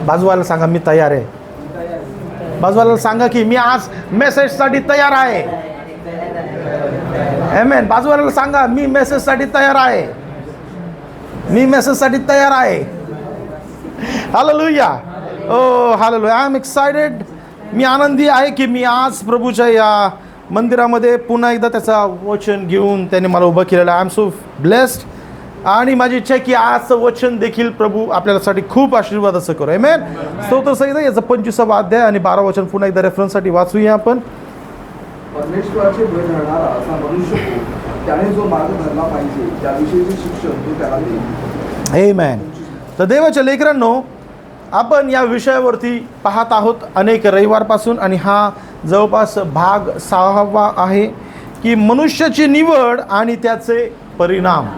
बाजूवाला सांगा मी तयार आहे. बाजूवाला सांगा की मी आज मेसेजसाठी तयार आहे. आमेन. बाजूवाला सांगा मी मेसेजसाठी तयार आहे. मी मेसेजसाठी तयार आहे. Hallelujah. Oh hallelujah. I am excited. मी आनंदी आहे की मी आज प्रभूच्या या मंदिरामध्ये पुन्हा एकदा त्याचा वचन घेऊन त्याने मला उभं केलेलं आहे. I am so blessed. आणि माझी इच्छा आहे की आजचं वचन देखील प्रभू आपल्यासाठी खूप आशीर्वाद असं करू. आमेन. स्तोत्र संहिता याचा 25वा अध्याय आणि 12 वचन पुन्हा एकदा रेफरन्ससाठी वाचूया आपण. परमेश्वराचे भय धरणारा असा मनुष्य त्याने जो मार्ग धरला पाहिजे त्याविषयीचे शिक्षण तो त्याला देईल. आमेन. तर देवाच्या लेकरांनो, आपण या विषयावरती पाहत आहोत अनेक रविवारपासून आणि हा जवळपास भाग 6वा आहे की मनुष्याची निवड आणि त्याचे परिणाम.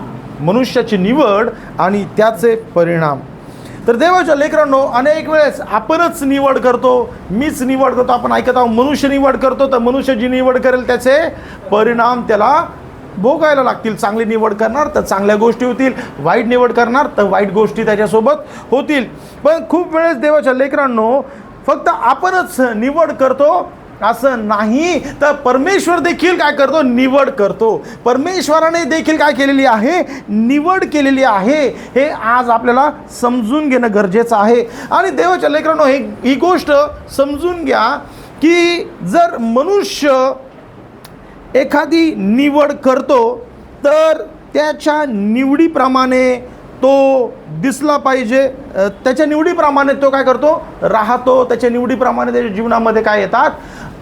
मनुष्याची निवड आणि त्याचे परिणाम. तर देवाच्या लेकरांनो, अनेक वेळेस आपणच निवड करतो, मीच निवड करतो. आपण ऐकत आहोत मनुष्य निवड करतो तर मनुष्य जी निवड करेल त्याचे परिणाम त्याला भोगायला लागतील. चांगली निवड करणार तर चांगल्या गोष्टी होतील, वाईट निवड करणार तर वाईट गोष्टी त्याच्यासोबत होतील. पण खूप वेळेस देवाच्या लेकरांनो, फक्त आपणच निवड करतो असं नाही, तर परमेश्वर देखील काय करतो? निवड करतो. परमेश्वराने देखील काय केलेली आहे? निवड केलेली आहे. हे आज आपल्याला समजून घेणं गरजेचं आहे. आणि देवाच्या लेकरांनो, ही गोष्ट समजून घ्या की जर मनुष्य एखादी निवड करतो तर त्याच्या निवडीप्रमाणे तो दिसला पाहिजे. त्याच्या निवडीप्रमाणे तो काय करतो? राहतो. त्याच्या निवडीप्रमाणे त्याच्या जीवनामध्ये काय येतात?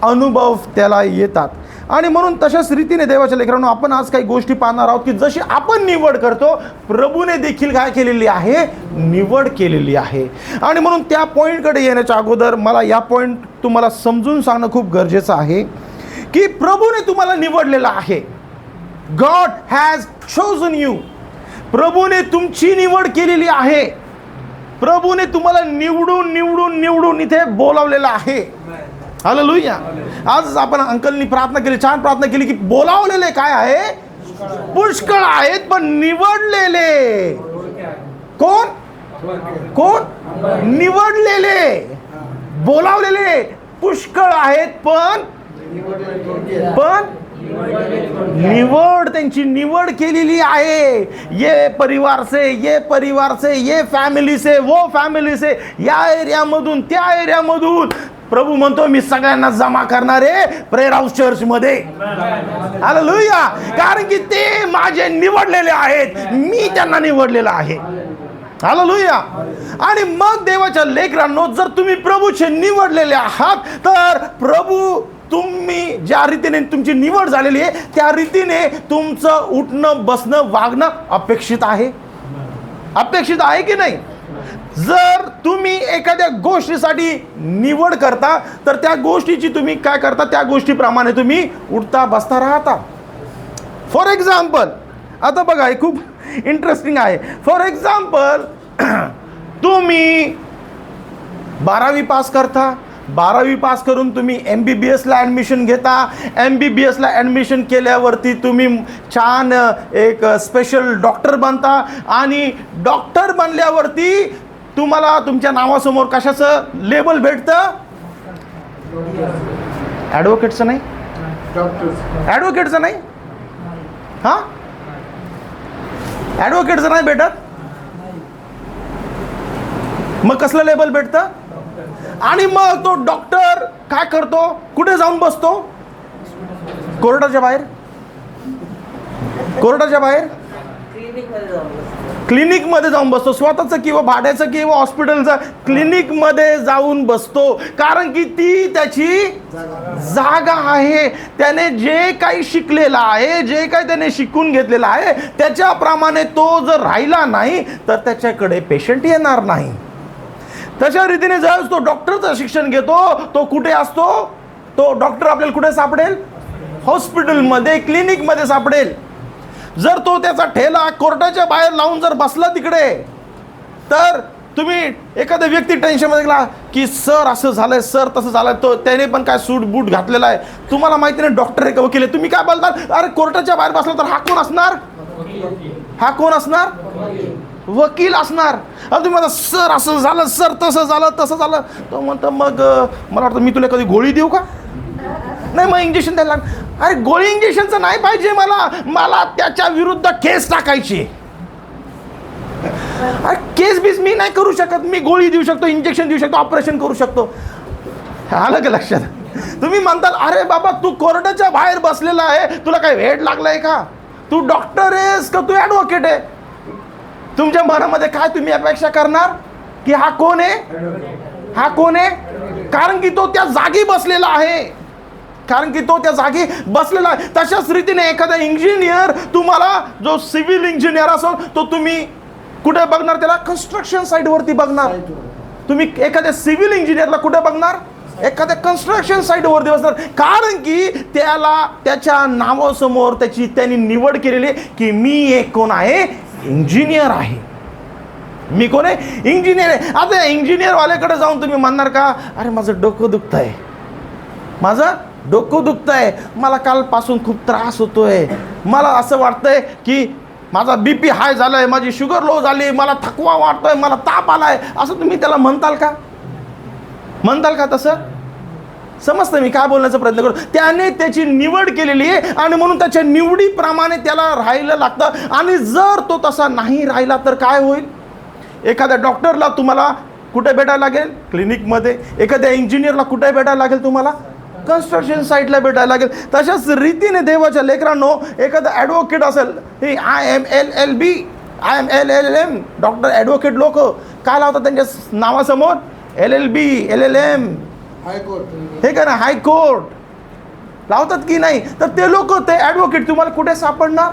अनुभव त्याला येतात. आणि म्हणून तशाच रीतीने देवाच्या लेकरांनो, आपण आज काही गोष्टी पाहणार आहोत की जशी आपण निवड करतो प्रभूने देखील काय केलेली आहे? निवड केलेली आहे. आणि म्हणून त्या पॉईंटकडे येण्याच्या अगोदर मला या पॉईंट तुम्हाला समजून सांगणं खूप गरजेचं आहे की प्रभूने तुम्हाला निवडलेलं आहे. God has chosen you. प्रभूने तुमची निवड केलेली आहे. प्रभूने तुम्हाला निवडून निवडून निवडून इथे बोलावलेलं आहे. हालेलुया. आज आपण अंकलनी प्रार्थना केली, छान प्रार्थना केली की बोलावलेले काय आहे? पुष्कळ आहेत पण निवडलेले कोण? कोण? निवडलेले. बोलावलेले पुष्कळ आहेत पण निवड, त्यांची निवड केलेली आहे. ये परिवार से, ये परिवार से, ये फॅमिली से, वो फॅमिली से, या एरियामधून त्या एरियामधून प्रभू म्हणतो मी सगळ्यांना जमा करणारे प्रेयर हाऊस चर्च मध्ये. हालेलुया. कारण की ते माझे निवडलेले आहेत, मी त्यांना निवडलेलं आहे. हालेलुया. आणि मग देवाच्या लेकरांनो, जर तुम्ही प्रभूचे निवडलेले आहात तर प्रभू तुम्ही ज्या रीतीने तुमची निवड झालेली आहे त्या रीतीने तुमचं उठणं बसणं वागणं अपेक्षित आहे. अपेक्षित आहे की नाही? जर तुम्ही एखाद्या गोष्टीसाठी निवड करता तर त्या गोष्टीची तुम्ही काय करता? त्या गोष्टीप्रमाणे तुम्ही उठता बसता राहता. फॉर एक्झाम्पल, आता बघा हे खूप इंटरेस्टिंग आहे. फॉर एक्झाम्पल, तुम्ही 12वी पास करता. 12वी पास करून तुम्ही MBBSला ॲडमिशन घेता. MBBSला ॲडमिशन केल्यावरती तुम्ही छान एक स्पेशल डॉक्टर बनता. आणि डॉक्टर बनल्यावरती तुम्हाला तुमच्या नावासमोर कशाचं लेबल भेटतं? ॲडव्होकेटचं नाही, ॲडव्होकेटचं नाही, हां ॲडव्होकेटचं नाही भेटत. मग कसलं लेबल भेटतं? आणि मग तो डॉक्टर काय करतो? कुठे जाऊन बसतो? कोर्टाच्या बाहेर. कोर्टाच्या बाहेर क्लिनिकमध्ये जाऊन बसतो. स्वतःचं किंवा भाड्याचं किंवा हॉस्पिटलचं क्लिनिकमध्ये जाऊन बसतो. कारण की ती त्याची जागा आहे. त्याने जे काही शिकलेलं आहे, जे काही त्याने शिकून घेतलेलं आहे त्याच्याप्रमाणे तो जर राहिला नाही तर त्याच्याकडे पेशंट येणार नाही. तशा रीतीने जर तो डॉक्टरचं शिक्षण घेतो तो कुठे असतो? तो डॉक्टर आपल्याला कुठे सापडेल? हॉस्पिटलमध्ये, क्लिनिकमध्ये सापडेल. जर तो त्याचा ठेला कोर्टाच्या बाहेर लावून जर बसला तिकडे तर तुम्ही एखादा व्यक्ती टेन्शनमध्ये गेला की सर असं झालंय, सर तसं झालंय, तो त्याने पण काय सूट बूट घातलेला आहे. तुम्हाला माहिती नाही डॉक्टर आहे का वकील आहे. तुम्ही काय बोलतात? अरे कोर्टाच्या बाहेर बसला तर हा कोण असणार? हा कोण असणार? वकील असणार. तुम्ही म्हणता सर असं झालं, सर तसं झालं, तसं झालं. तो म्हणतो मग मला वाटतं मी तुला कधी गोळी देऊ का? नाही, मग इंजेक्शन द्यायला लाग. अरे गोळी इंजेक्शनचं नाही पाहिजे मला त्याच्या विरुद्ध केस टाकायची. अरे केस बीस मी नाही करू शकत. मी गोळी देऊ शकतो, इंजेक्शन देऊ शकतो, ऑपरेशन करू शकतो. आलं का लक्षात? तुम्ही म्हणताल अरे बाबा तू कोर्टाच्या बाहेर बसलेला आहे, तुला काय वेड लागलाय का? तू डॉक्टर आहेस का तू ॲडव्होकेट आहे? तुमच्या मनामध्ये काय तुम्ही अपेक्षा करणार की हा कोण आहे, हा कोण आहे? कारण की तो त्या जागी बसलेला आहे. कारण की तो त्या जागी बसलेला आहे. तशाच रीतीने एखादा इंजिनियर तुम्हाला, जो सिव्हिल इंजिनियर असेल, तो तुम्ही कुठे बघणार? त्याला कन्स्ट्रक्शन साईटवरती बघणार. तुम्ही एखाद्या सिव्हिल इंजिनियरला कुठे बघणार? एखाद्या कन्स्ट्रक्शन साईटवरती बसणार. कारण की त्याला त्याच्या नावासमोर त्यांनी निवड केलेली की मी एक कोण आहे? इंजिनियर आहे. मी कोण आहे? इंजिनियर आहे. आता इंजिनियरवाल्याकडे जाऊन तुम्ही म्हणणार का अरे माझं डोकं दुखत आहे, माझं डोकं दुखत आहे, मला कालपासून खूप त्रास होतोय, मला असं वाटतंय की माझा BP हाय झालाय, माझी शुगर लो झाली, मला थकवा वाटतोय, मला ताप आलाय, असं तुम्ही त्याला म्हणताल का? म्हणताल का तसं? समजतं मी काय बोलण्याचा प्रयत्न करतो. त्याने त्याची निवड केलेली आहे आणि म्हणून त्याच्या निवडीप्रमाणे त्याला राहायला लागतं. आणि जर तो तसा नाही राहिला तर काय होईल? एखाद्या डॉक्टरला तुम्हाला कुठे भेटायला लागेल? क्लिनिकमध्ये. एखाद्या इंजिनियरला कुठे भेटायला लागेल? तुम्हाला कन्स्ट्रक्शन साईटला भेटायला लागेल. तशाच रीतीने देवाच्या लेकरांनो, एखादा ॲडव्होकेट असेल, हे IMLLB, IMLLM, डॉक्टर ॲडव्होकेट लोक काय लावतात त्यांच्या नावासमोर? LLB, LLM, हे का ना, हायकोर्ट लावतात की नाही? तर ते लोक, ते ॲडव्होकेट तुम्हाला कुठे सापडणार?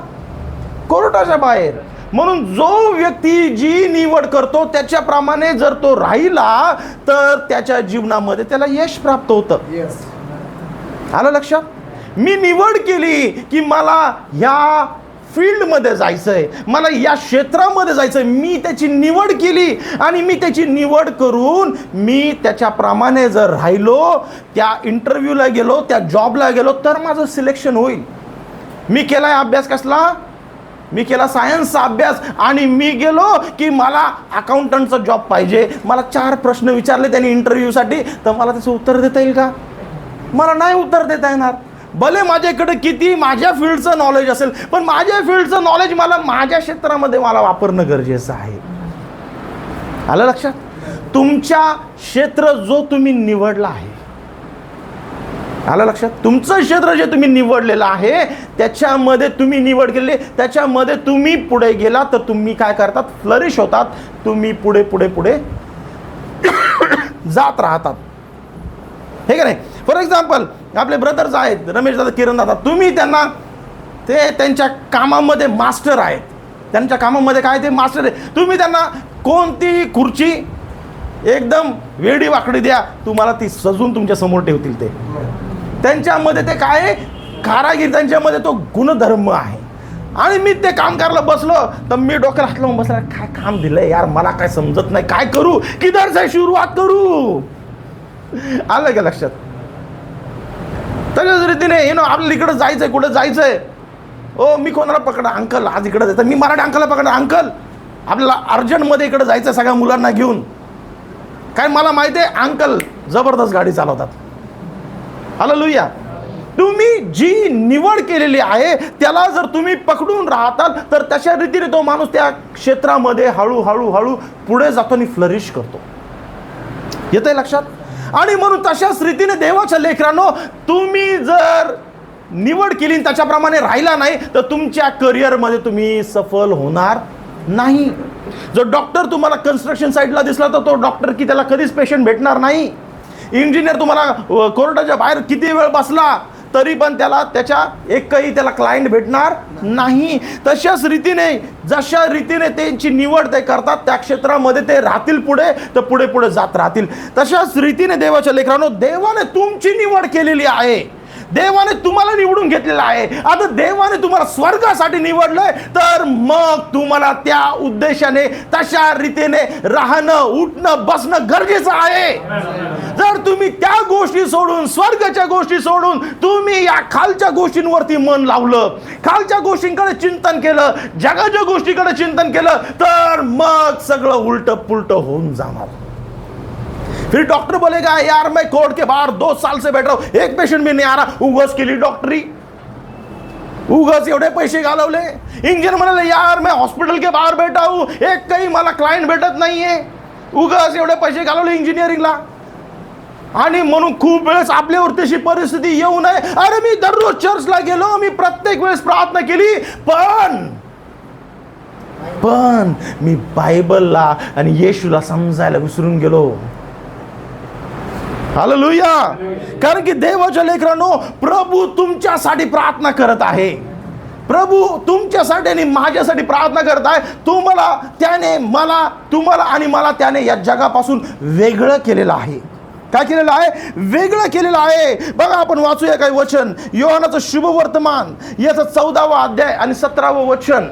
कोर्टाच्या बाहेर. म्हणून जो व्यक्ती जी निवड करतो त्याच्याप्रमाणे जर तो राहिला तर त्याच्या जीवनामध्ये त्याला यश प्राप्त होतं. आलं लक्षात? मी निवड केली की मला ह्या फील्डमध्ये जायचंय, मला या क्षेत्रामध्ये जायचंय, मी त्याची निवड केली आणि मी त्याची निवड करून मी त्याच्याप्रमाणे जर राहिलो, त्या इंटरव्ह्यूला गेलो, त्या जॉबला गेलो तर माझं सिलेक्शन होईल. मी केलाय अभ्यास कसला? मी केला सायन्सचा अभ्यास आणि मी गेलो की मला अकाउंटंटचा जॉब पाहिजे. मला 4 प्रश्न विचारले त्यांनी इंटरव्ह्यूसाठी, तर मला त्याचं उत्तर देता येईल का? मला नाही उत्तर देता येणार. भले माझ्याकडे किती माझ्या फील्डचं नॉलेज असेल, पण माझ्या फील्डचं नॉलेज मला माझ्या क्षेत्रामध्ये मला वापरणं गरजेचं आहे. आलं लक्षात? तुमच्या क्षेत्र जो तुम्ही निवडला आहे, आलं लक्षात? तुमचं क्षेत्र जे तुम्ही निवडलेलं आहे त्याच्यामध्ये तुम्ही निवड केली, त्याच्यामध्ये तुम्ही पुढे गेला तर तुम्ही काय करतात? फ्लरिश होतात. तुम्ही पुढे पुढे पुढे जात राहतात, हे का नाही? फॉर एक्झाम्पल आपले ब्रदर्स आहेत, रमेश दादा, किरण दादा, तुम्ही त्यांना, ते त्यांच्या कामामध्ये मास्टर आहेत, त्यांच्या कामामध्ये काय ते मास्टर आहे. तुम्ही त्यांना कोणती खुर्ची एकदम वेडी वाकडी द्या, तुम्हाला ती सजून तुमच्या समोर ठेवतील. ते त्यांच्यामध्ये ते काय आहे? कारागीर, त्यांच्यामध्ये तो गुणधर्म आहे. आणि मी ते काम करायला बसलो तर मी डोक्याला हात लावून बसला, काय काम दिलंय यार, मला काय समजत नाही, काय करू, किधर से सुरुवात करू? आलं का लक्षात? तशाच रीतीने आपल्याला इकडं जायचंय, कुठं जायचंय, ओ मी कोणाला पकडा, अंकल आज इकडं जायचं, मी मराठी अंकलला पकडा, अंकल आपल्याला अर्जंटमध्ये इकडं जायचं सगळ्या मुलांना घेऊन. काय मला माहिती आहे अंकल जबरदस्त गाडी चालवतात. हालेलुया. तुम्ही जी निवड केलेली आहे त्याला जर तुम्ही पकडून राहताल तर तशा रीतीने तो माणूस त्या क्षेत्रामध्ये हळूहळू हळू पुढे जातो आणि फ्लरिश करतो. येतंय लक्षात? आणि म्हणून तशाच रीतीने देवाच्या लेकरांनो, तुम्ही जर निवड केली त्याच्याप्रमाणे राहिला नाही तर तुमच्या करिअरमध्ये तुम्ही सफल होणार नाही. जर डॉक्टर तुम्हाला कन्स्ट्रक्शन साईटला दिसला तर तो डॉक्टर की त्याला कधीच पेशंट भेटणार नाही. इंजिनियर तुम्हाला कोर्टाच्या बाहेर किती वेळ बसला तरी पण त्याच्या एकही त्याला क्लायंट भेटणार नाही. तशाच रीतीने जशा रीतीने त्यांची निवड ते करतात त्या क्षेत्रामध्ये ते राहतील पुढे, तर पुढे पुढे जात राहतील. तशाच रीतीने देवाच्या लेकरांनो, देवाने तुमची निवड केलेली आहे, देवाने तुम्हाला निवडून घेतलेलं आहे. आता देवाने तुम्हाला स्वर्गासाठी निवडलंय तर मग तुम्हाला त्या उद्देशाने तशा रीतीने राहणं, उठणं, बसणं गरजेचं आहे. जर तुम्ही त्या गोष्टी सोडून, स्वर्गाच्या गोष्टी सोडून तुम्ही या खालच्या गोष्टींवरती मन लावलं, खालच्या गोष्टींकडे चिंतन केलं, जगाच्या गोष्टीकडे चिंतन केलं, तर मग सगळं उलट पुलट होऊन जाणार. फिर डॉक्टर बोलेगा यार मैं कोर्ट के बाहर 2 साल से बैठ रहा हूं, एक पेशेंट भी नहीं आ रहा. उगाच केली डॉक्टरी, उगाच एवढे पैसे घालवले. इंजिनियर म्हणाले यार मैं हॉस्पिटल के बाहर बैठा हूं, एक काही मला क्लायंट भेटत नाहीये, उगाच एवढे पैसे घालवले इंजिनिअरिंगला. आणि म्हणून खूप वेळेस आपल्यावर तशी परिस्थिती येऊ नये. अरे मी दररोज चर्चला गेलो, मी प्रत्येक वेळेस प्रार्थना केली, पण मी बायबलला आणि येशूला समजायला विसरून गेलो. हालेलुया. कारण की देवाच्या लेकरांनो, प्रभू तुमच्यासाठी प्रार्थना करत आहे. प्रभू तुमच्यासाठी आणि माझ्यासाठी प्रार्थना करत आहे. तुम्हाला आणि मला त्याने या जगापासून वेगळं केलेलं आहे. काय केलेलं आहे? वेगळं केलेलं आहे. बघा आपण वाचूया काही वचन. योहानाचं शुभवर्तमान याचा 14वा अध्याय आणि 17वं वचन.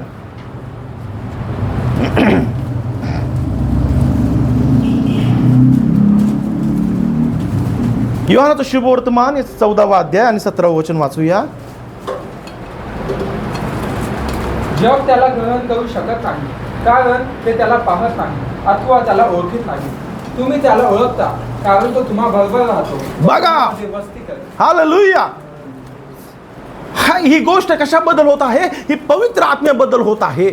योहानाचं शुभवर्तमान याचं 14वा अध्याय आणि 17वं वचन वाचूया. जग त्याला ग्रहण करू शकत नाही, कारण ते त्याला पाहत नाही अथवा त्याला ओळखत नाही. तुम्ही त्याला ओळखता, कारण तो तुम्हा बरोबर राहतो. बघा, हालेलुया. ही गोष्ट कशाबद्दल होत आहे? ही पवित्र आत्म्याबद्दल होत आहे.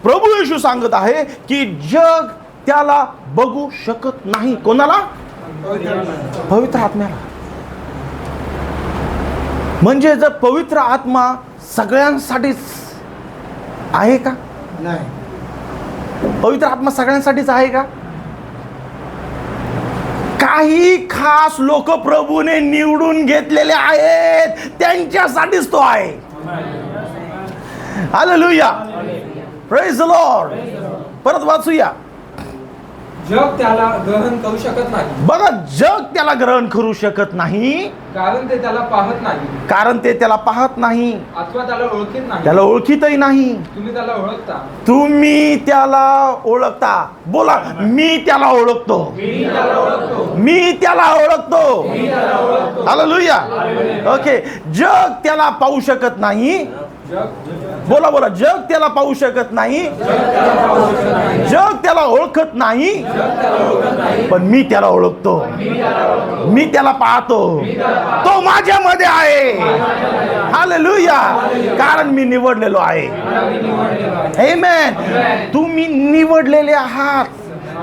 प्रभू येशू सांगत आहे की जग त्याला बघू शकत नाही. कोणाला? पवित्र आत्म्याला. म्हणजे जर पवित्र आत्मा सगळ्यांसाठीच आहे का? नाही. पवित्र आत्मा सगळ्यांसाठीच आहे का? काही खास लोक प्रभूने निवडून घेतलेले आहेत, त्यांच्यासाठीच तो आहे. हालेलुया. Praise the Lord. परत वाचूया. जग त्याला ग्रहण करू शकत नाही. बघा, जग त्याला ग्रहण करू शकत नाही, कारण ते त्याला पाहत नाही. कारण ते त्याला पाहत नाही अथवा त्याला ओळखत नाही. त्याला ओळखीतही नाही. तुम्ही त्याला ओळखता. तुम्ही त्याला ओळखता. बोला, मी त्याला ओळखतो. मी त्याला ओळखतो. मी त्याला ओळखतो. मी त्याला ओळखतो. हालेलुया. ओके. जग त्याला पाहू शकत नाही. बोला बोला. जग त्याला पाहू शकत नाही, जग त्याला ओळखत नाही, पण मी त्याला ओळखतो. मी त्याला पाहतो. तो माझ्यामध्ये आहे. हालेलुया. कारण मी निवडलेलो आहे. आमेन. तुम्ही निवडलेले आहात.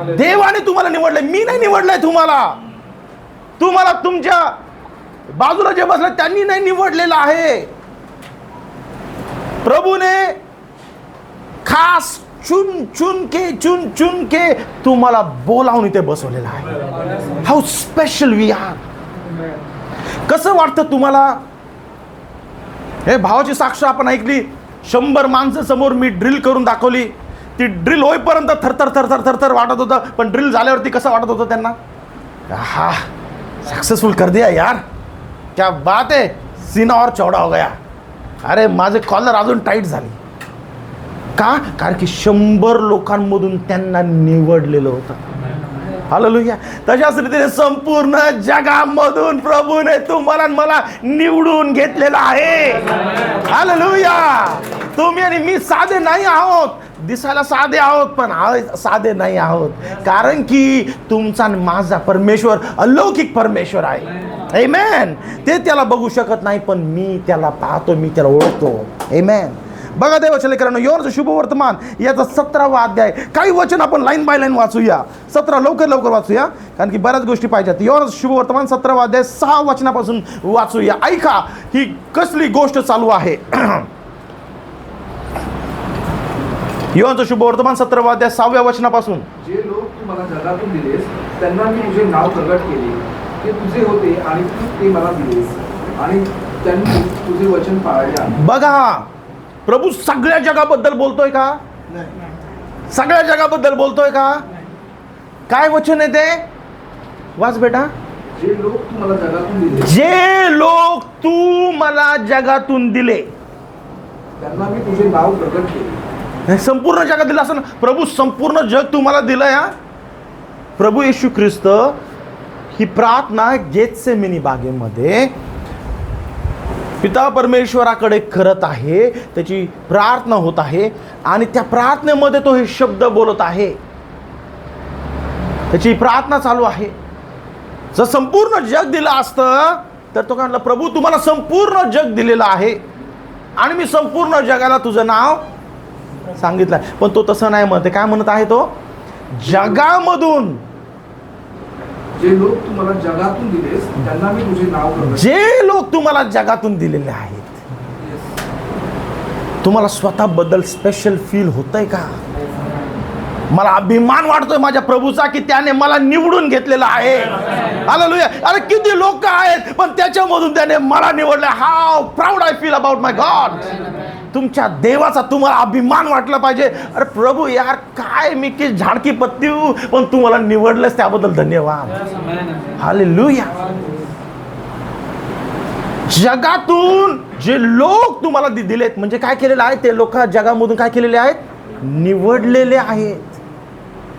देवाने तुम्हाला निवडले. मी नाही निवडलंय तुम्हाला. तुम्हाला तुमच्या बाजूला जे बसले त्यांनी नाही निवडलेलं आहे. प्रभु ने खास चुन चुन के तुम्हाला बोलावून इथे बसवलेला आहे. How special we are. कसं वाटतं तुम्हाला? हे भावाची साक्ष आपण ऐकली. 100 माणसं समोर मी ड्रिल करून दाखवली. ती ड्रिल होईपर्यंत थरथर थरथर थरथर वाटत होतं, पण ड्रिल झाल्यावरती कसं वाटत होतं त्यांना? हा, सक्सेसफुल कर दिया यार, क्या बात है, सीना और चौड़ा हो गया. अरे माझे कॉलर अजून टाईट झाली. का? कारण की 100 लोकांमधून त्यांना निवडलेलं होतं. हालेलुया. तशाच रीतीने संपूर्ण जगामधून प्रभूने तुम्हाला मला निवडून घेतलेलं आहे. हालेलुया. तुम्ही आणि मी साधे नाही आहोत. दिसायला साधे आहोत, पण साधे नाही आहोत. कारण की तुमचा माझा परमेश्वर अलौकिक परमेश्वर आहे. आमेन. ते त्याला बघू शकत नाही, पण मी त्याला पाहतो, मी त्याला ओळखतो. आमेन. बघा देवाच्या लेकरांनो, योहानाचं शुभवर्तमान याचा 17वा अध्याय. काही वचन आपण लाईन बाय लाईन वाचूया. 17 लवकर वाचूया, कारण की बऱ्याच गोष्टी पाहिजेत. योहानाचं शुभवर्तमान 17वा अध्याय 6 वचनापासून वाचूया. ऐका, ही कसली गोष्ट चालू आहे. योहानाचं शुभवर्तमान 17वा अध्याय 6व्या वचनापासून. जे लोक तू मला जगातून दिलेस त्यांना मी तुझे नाव प्रगट केले. ते तुझे होते आणि तू ते मला दिलेस, आणि त्यांनी तुझे वचन पाळले. बघा, प्रभू सगळ्या जगाबद्दल बोलतोय का? सगळ्या जगाबद्दल बोलतोय का? काय वचन आहे ते? वाच बेटा. जे लोक तू मला जगातून दिले, जे लोक तू मला जगातून दिले त्यांना मी तुझे नाव प्रगट केले. संपूर्ण जगात दिलं असं ना. प्रभू संपूर्ण जग तुम्हाला दिलंय. हा, प्रभू येशू ख्रिस्त ही प्रार्थना गेत्सेमनी बागेमध्ये पिता परमेश्वराकडे करत आहे, त्याची प्रार्थना होत आहे आणि त्या प्रार्थनेमध्ये तो हे शब्द बोलत आहे, त्याची प्रार्थना चालू आहे. जर संपूर्ण जग दिलं असतं तर तो काय म्हणला, प्रभू तुम्हाला संपूर्ण जग दिलेलं आहे आणि मी संपूर्ण जगाला तुझं नाव सांगितलं आहे. पण तो तसं नाही म्हणते. काय म्हणत आहे तो? जगामधून जे लोक तुम्हाला जगातून दिलेस त्यांना मी तुझे नाव प्रगट जे लोक तुम्हाला जगातून दिलेले आहेत, तुम्हाला स्वतःबद्दल स्पेशल फील होतंय का? मला अभिमान वाटतोय माझ्या प्रभूचा की त्याने मला निवडून घेतलेला आहे. हालेलुया. अरे किती लोक आहेत पण त्याच्यामधून त्याने मला निवडले. How proud I feel about my God. तुमच्या देवाचा तुम्हाला अभिमान वाटला पाहिजे. अरे प्रभू यार, काय मी की झाडकी पत्ती हूं, पण तू मला निवडलंस त्याबद्दल धन्यवाद. हालेलुया. जगातून जे लोक तुम्हाला दिलेत, म्हणजे काय केलेलं आहे, ते लोक जगामधून काय केलेले आहेत? निवडलेले आहेत.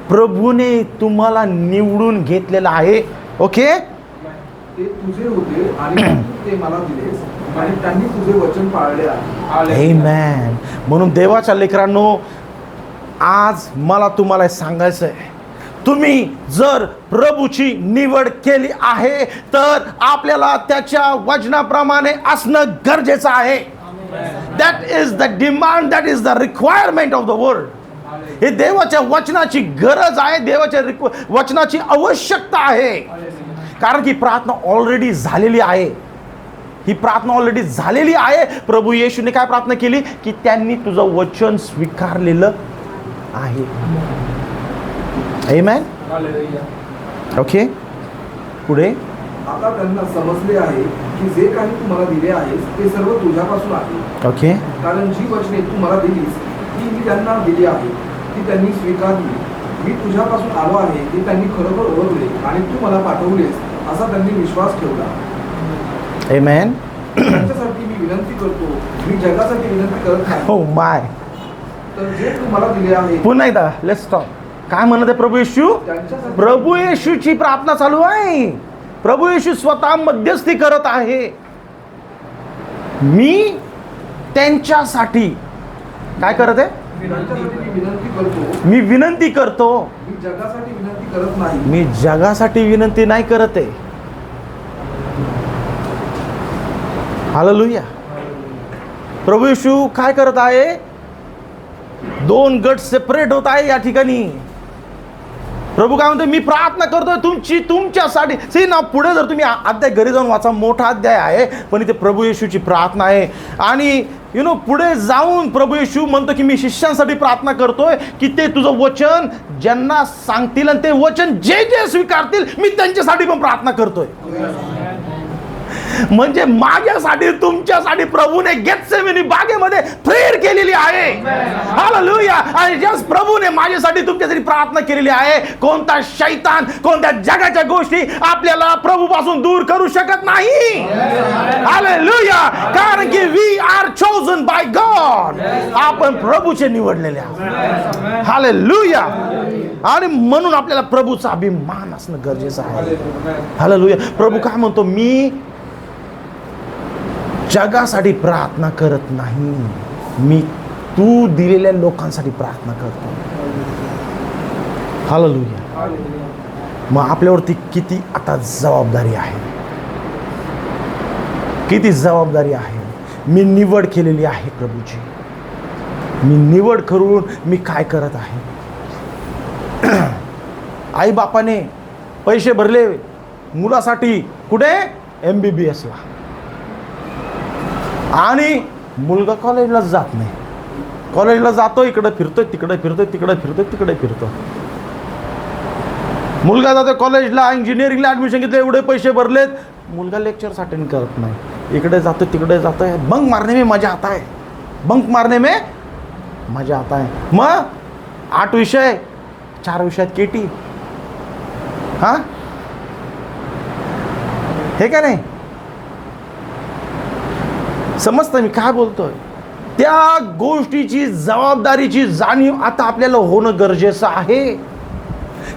प्रभूने तुम्हाला निवडून घेतलेलं आहे. ओके, ते तुझे होते आणि तू ते मला दिलेस आणि त्यांनी तुझे वचन पाळले आहे. आमेन. म्हणून देवाच्या लेकरांनो, आज मला तुम्हाला सांगायचं आहे, तुम्ही जर प्रभूची निवड केली आहे तर आपल्याला त्याच्या वचनाप्रमाणे असणं गरजेचं आहे. That is the demand, that is the requirement of the world. हे देवाच्या वचनाची गरज आहे, देवाच्या वचनाची आवश्यकता आहे. कारण की प्रार्थना ऑलरेडी झालेली आहे. ही प्रार्थना ऑलरेडी झालेली आहे. प्रभू येशूने काय प्रार्थना केली? की त्यांनी तुझं वचन स्वीकारलेलं आहे. आमेन. ओके, पुढे. आता त्यांना समजले आहे की जे काही तू मला दिले आहेस ते सर्व तुझ्यापासून आहे. ओके, कारण जी वचने तू मला दिलीस ती मी त्यांना दिली आहे, ती त्यांनी स्वीकारली. मी तुझ्यापासून आलो आहे ते त्यांनी खरोखर ओळखले आणि तू मला पाठवलेस असा त्यांनी विश्वास ठेवला. आमेन. त्यांच्यासाठी मी विनंती करतो, मी जगासाठी विनंती करत नाही. हो माय. तर जे तू मला दिले आहे पुन्हा एकदा लेट्स स्टॉप. काय म्हणत आहे प्रभू येशू? त्यांच्यासाठी प्रभू येशूची प्रार्थना चालू आहे. प्रभू येशू स्वतः मध्यस्थी करत आहे. मी त्यांच्यासाठी काय करत आहे? त्यांच्यासाठी मी विनंती करतो. मी विनंती करतो. मी जगासाठी विनंती करत नाही. मी जगासाठी विनंती नाही करत आहे. हालेलुया. प्रभू येशू काय करत आहे? दोन गट सेपरेट होत आहे या ठिकाणी. प्रभू काय म्हणतो? मी प्रार्थना करतोय तुमच्यासाठी. सी ना, पुढे जर तुम्ही अध्याय घरी जाऊन वाचा, मोठा अध्याय आहे, पण इथे प्रभू येशूची प्रार्थना आहे. आणि पुढे जाऊन प्रभू येशू म्हणतो की मी शिष्यांसाठी प्रार्थना करतोय की ते तुझं वचन ज्यांना सांगतील आणि ते वचन जे जे स्वीकारतील, मी त्यांच्यासाठी पण प्रार्थना करतोय. म्हणजे माझ्यासाठी तुमच्यासाठी प्रभूने गेत्सेमनी बागेमध्ये प्रेयर केलेली आहे. हालेलुया. आणि जस्ट प्रभूने माझ्यासाठी तुमच्यासाठी प्रार्थना केलेली आहे. कोणता शैतान, कोणत्या जगाच्या गोष्टी आपल्याला प्रभूपासून दूर करू शकत नाही. हालेलुया. कारण की we are chosen by God. आपण प्रभूचे निवडलेले आहोत. हालेलुया. आणि म्हणून आपल्याला प्रभूचा अभिमान असणं गरजेचं आहे. हालेलुया. प्रभू काय म्हणतो? मी जगासाठी प्रार्थना करत नाही, मी तू दिलेल्या लोकांसाठी प्रार्थना करतो. हालेलुया. मग आपल्यावरती किती आता जबाबदारी आहे, किती जबाबदारी आहे. मी निवड केलेली आहे प्रभूची. मी निवड करून मी काय करत आहे? आई बापाने पैसे भरले मुलासाठी, कुठे? MBBS ला. आणि मुलगा कॉलेजलाच जात नाही. कॉलेजला जातो, इकडे फिरतोय, तिकडे फिरतोय, तिकडे फिरतोय, तिकडे फिरतो. मुलगा जातो कॉलेजला, इंजिनिअरिंगला ॲडमिशन घेतलं, एवढे पैसे भरलेत, मुलगा लेक्चर्स अटेंड करत नाही. इकडे जातो, तिकडे जातोय. बंक मारने में मजा आता है. बंक मारने में मजा आता है. मग 8 विषय, 4 विषयात केटी. हां, हे का नाही? समजतं मी काय बोलतोय? त्या गोष्टीची जबाबदारीची जाणीव आता आपल्याला होणं गरजेचं आहे.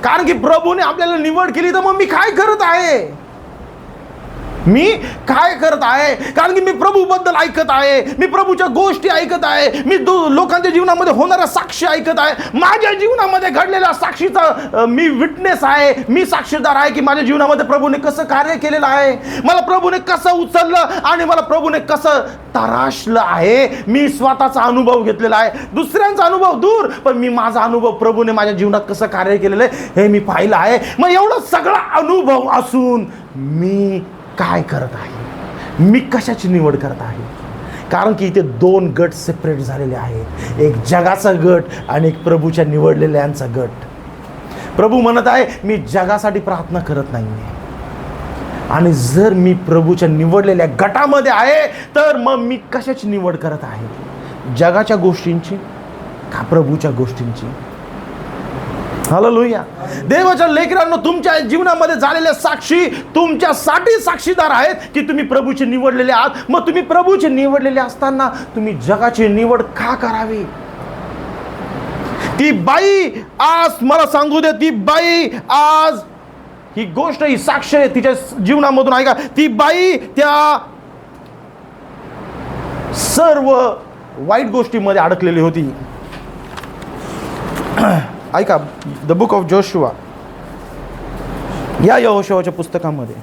कारण की प्रभूने आपल्याला निवड केली, तर मग मी काय करत आहे? मी काय करत आहे? कारण की मी प्रभूबद्दल ऐकत आहे, मी प्रभूच्या गोष्टी ऐकत आहे, मी लोकांच्या जीवनामध्ये होणाऱ्या साक्षी ऐकत आहे, माझ्या जीवनामध्ये घडलेल्या साक्षीचा मी विटनेस आहे, मी साक्षीदार आहे की माझ्या जीवनामध्ये प्रभूने कसं कार्य केलेलं आहे, मला प्रभूने कसं उचललं आणि मला प्रभूने कसं तराशलं आहे. मी स्वतःचा अनुभव घेतलेला आहे, दुसऱ्यांचा अनुभव दूर, पण मी माझा अनुभव प्रभूने माझ्या जीवनात कसं कार्य केलेलं आहे हे मी पाहिलं आहे. मग एवढा सगळा अनुभव असून मी काय करत आहे? मी कशाची निवड करत आहे? कारण की इथे दोन गट सेपरेट झालेले आहेत, एक जगाचा गट आणि एक प्रभूच्या निवडलेल्यांचा गट. प्रभू म्हणत आहे मी जगासाठी प्रार्थना करत नाही, आणि जर मी प्रभूच्या निवडलेल्या गटामध्ये आहे तर मग मी कशाची निवड करत आहे? जगाच्या गोष्टींची का प्रभूच्या गोष्टींची? हालेलुया. देवाच्या लेकरांनो, तुमच्या जीवनामध्ये झालेल्या साक्षी तुमच्यासाठी साक्षीदार आहेत की तुम्ही प्रभूचे निवडलेले आहात. मग तुम्ही प्रभूचे निवडलेले असताना तुम्ही जगाची निवड का करावी? ती बाई आज मला सांगू दे, ती बाई आज ही गोष्ट, ही साक्ष आहे तिच्या जीवनामधून. ऐका, ती बाई त्या सर्व वाईट गोष्टीमध्ये अडकलेली होती. ऐका, द बुक ऑफ जोशुआ या यहोशुआच्या पुस्तकामध्ये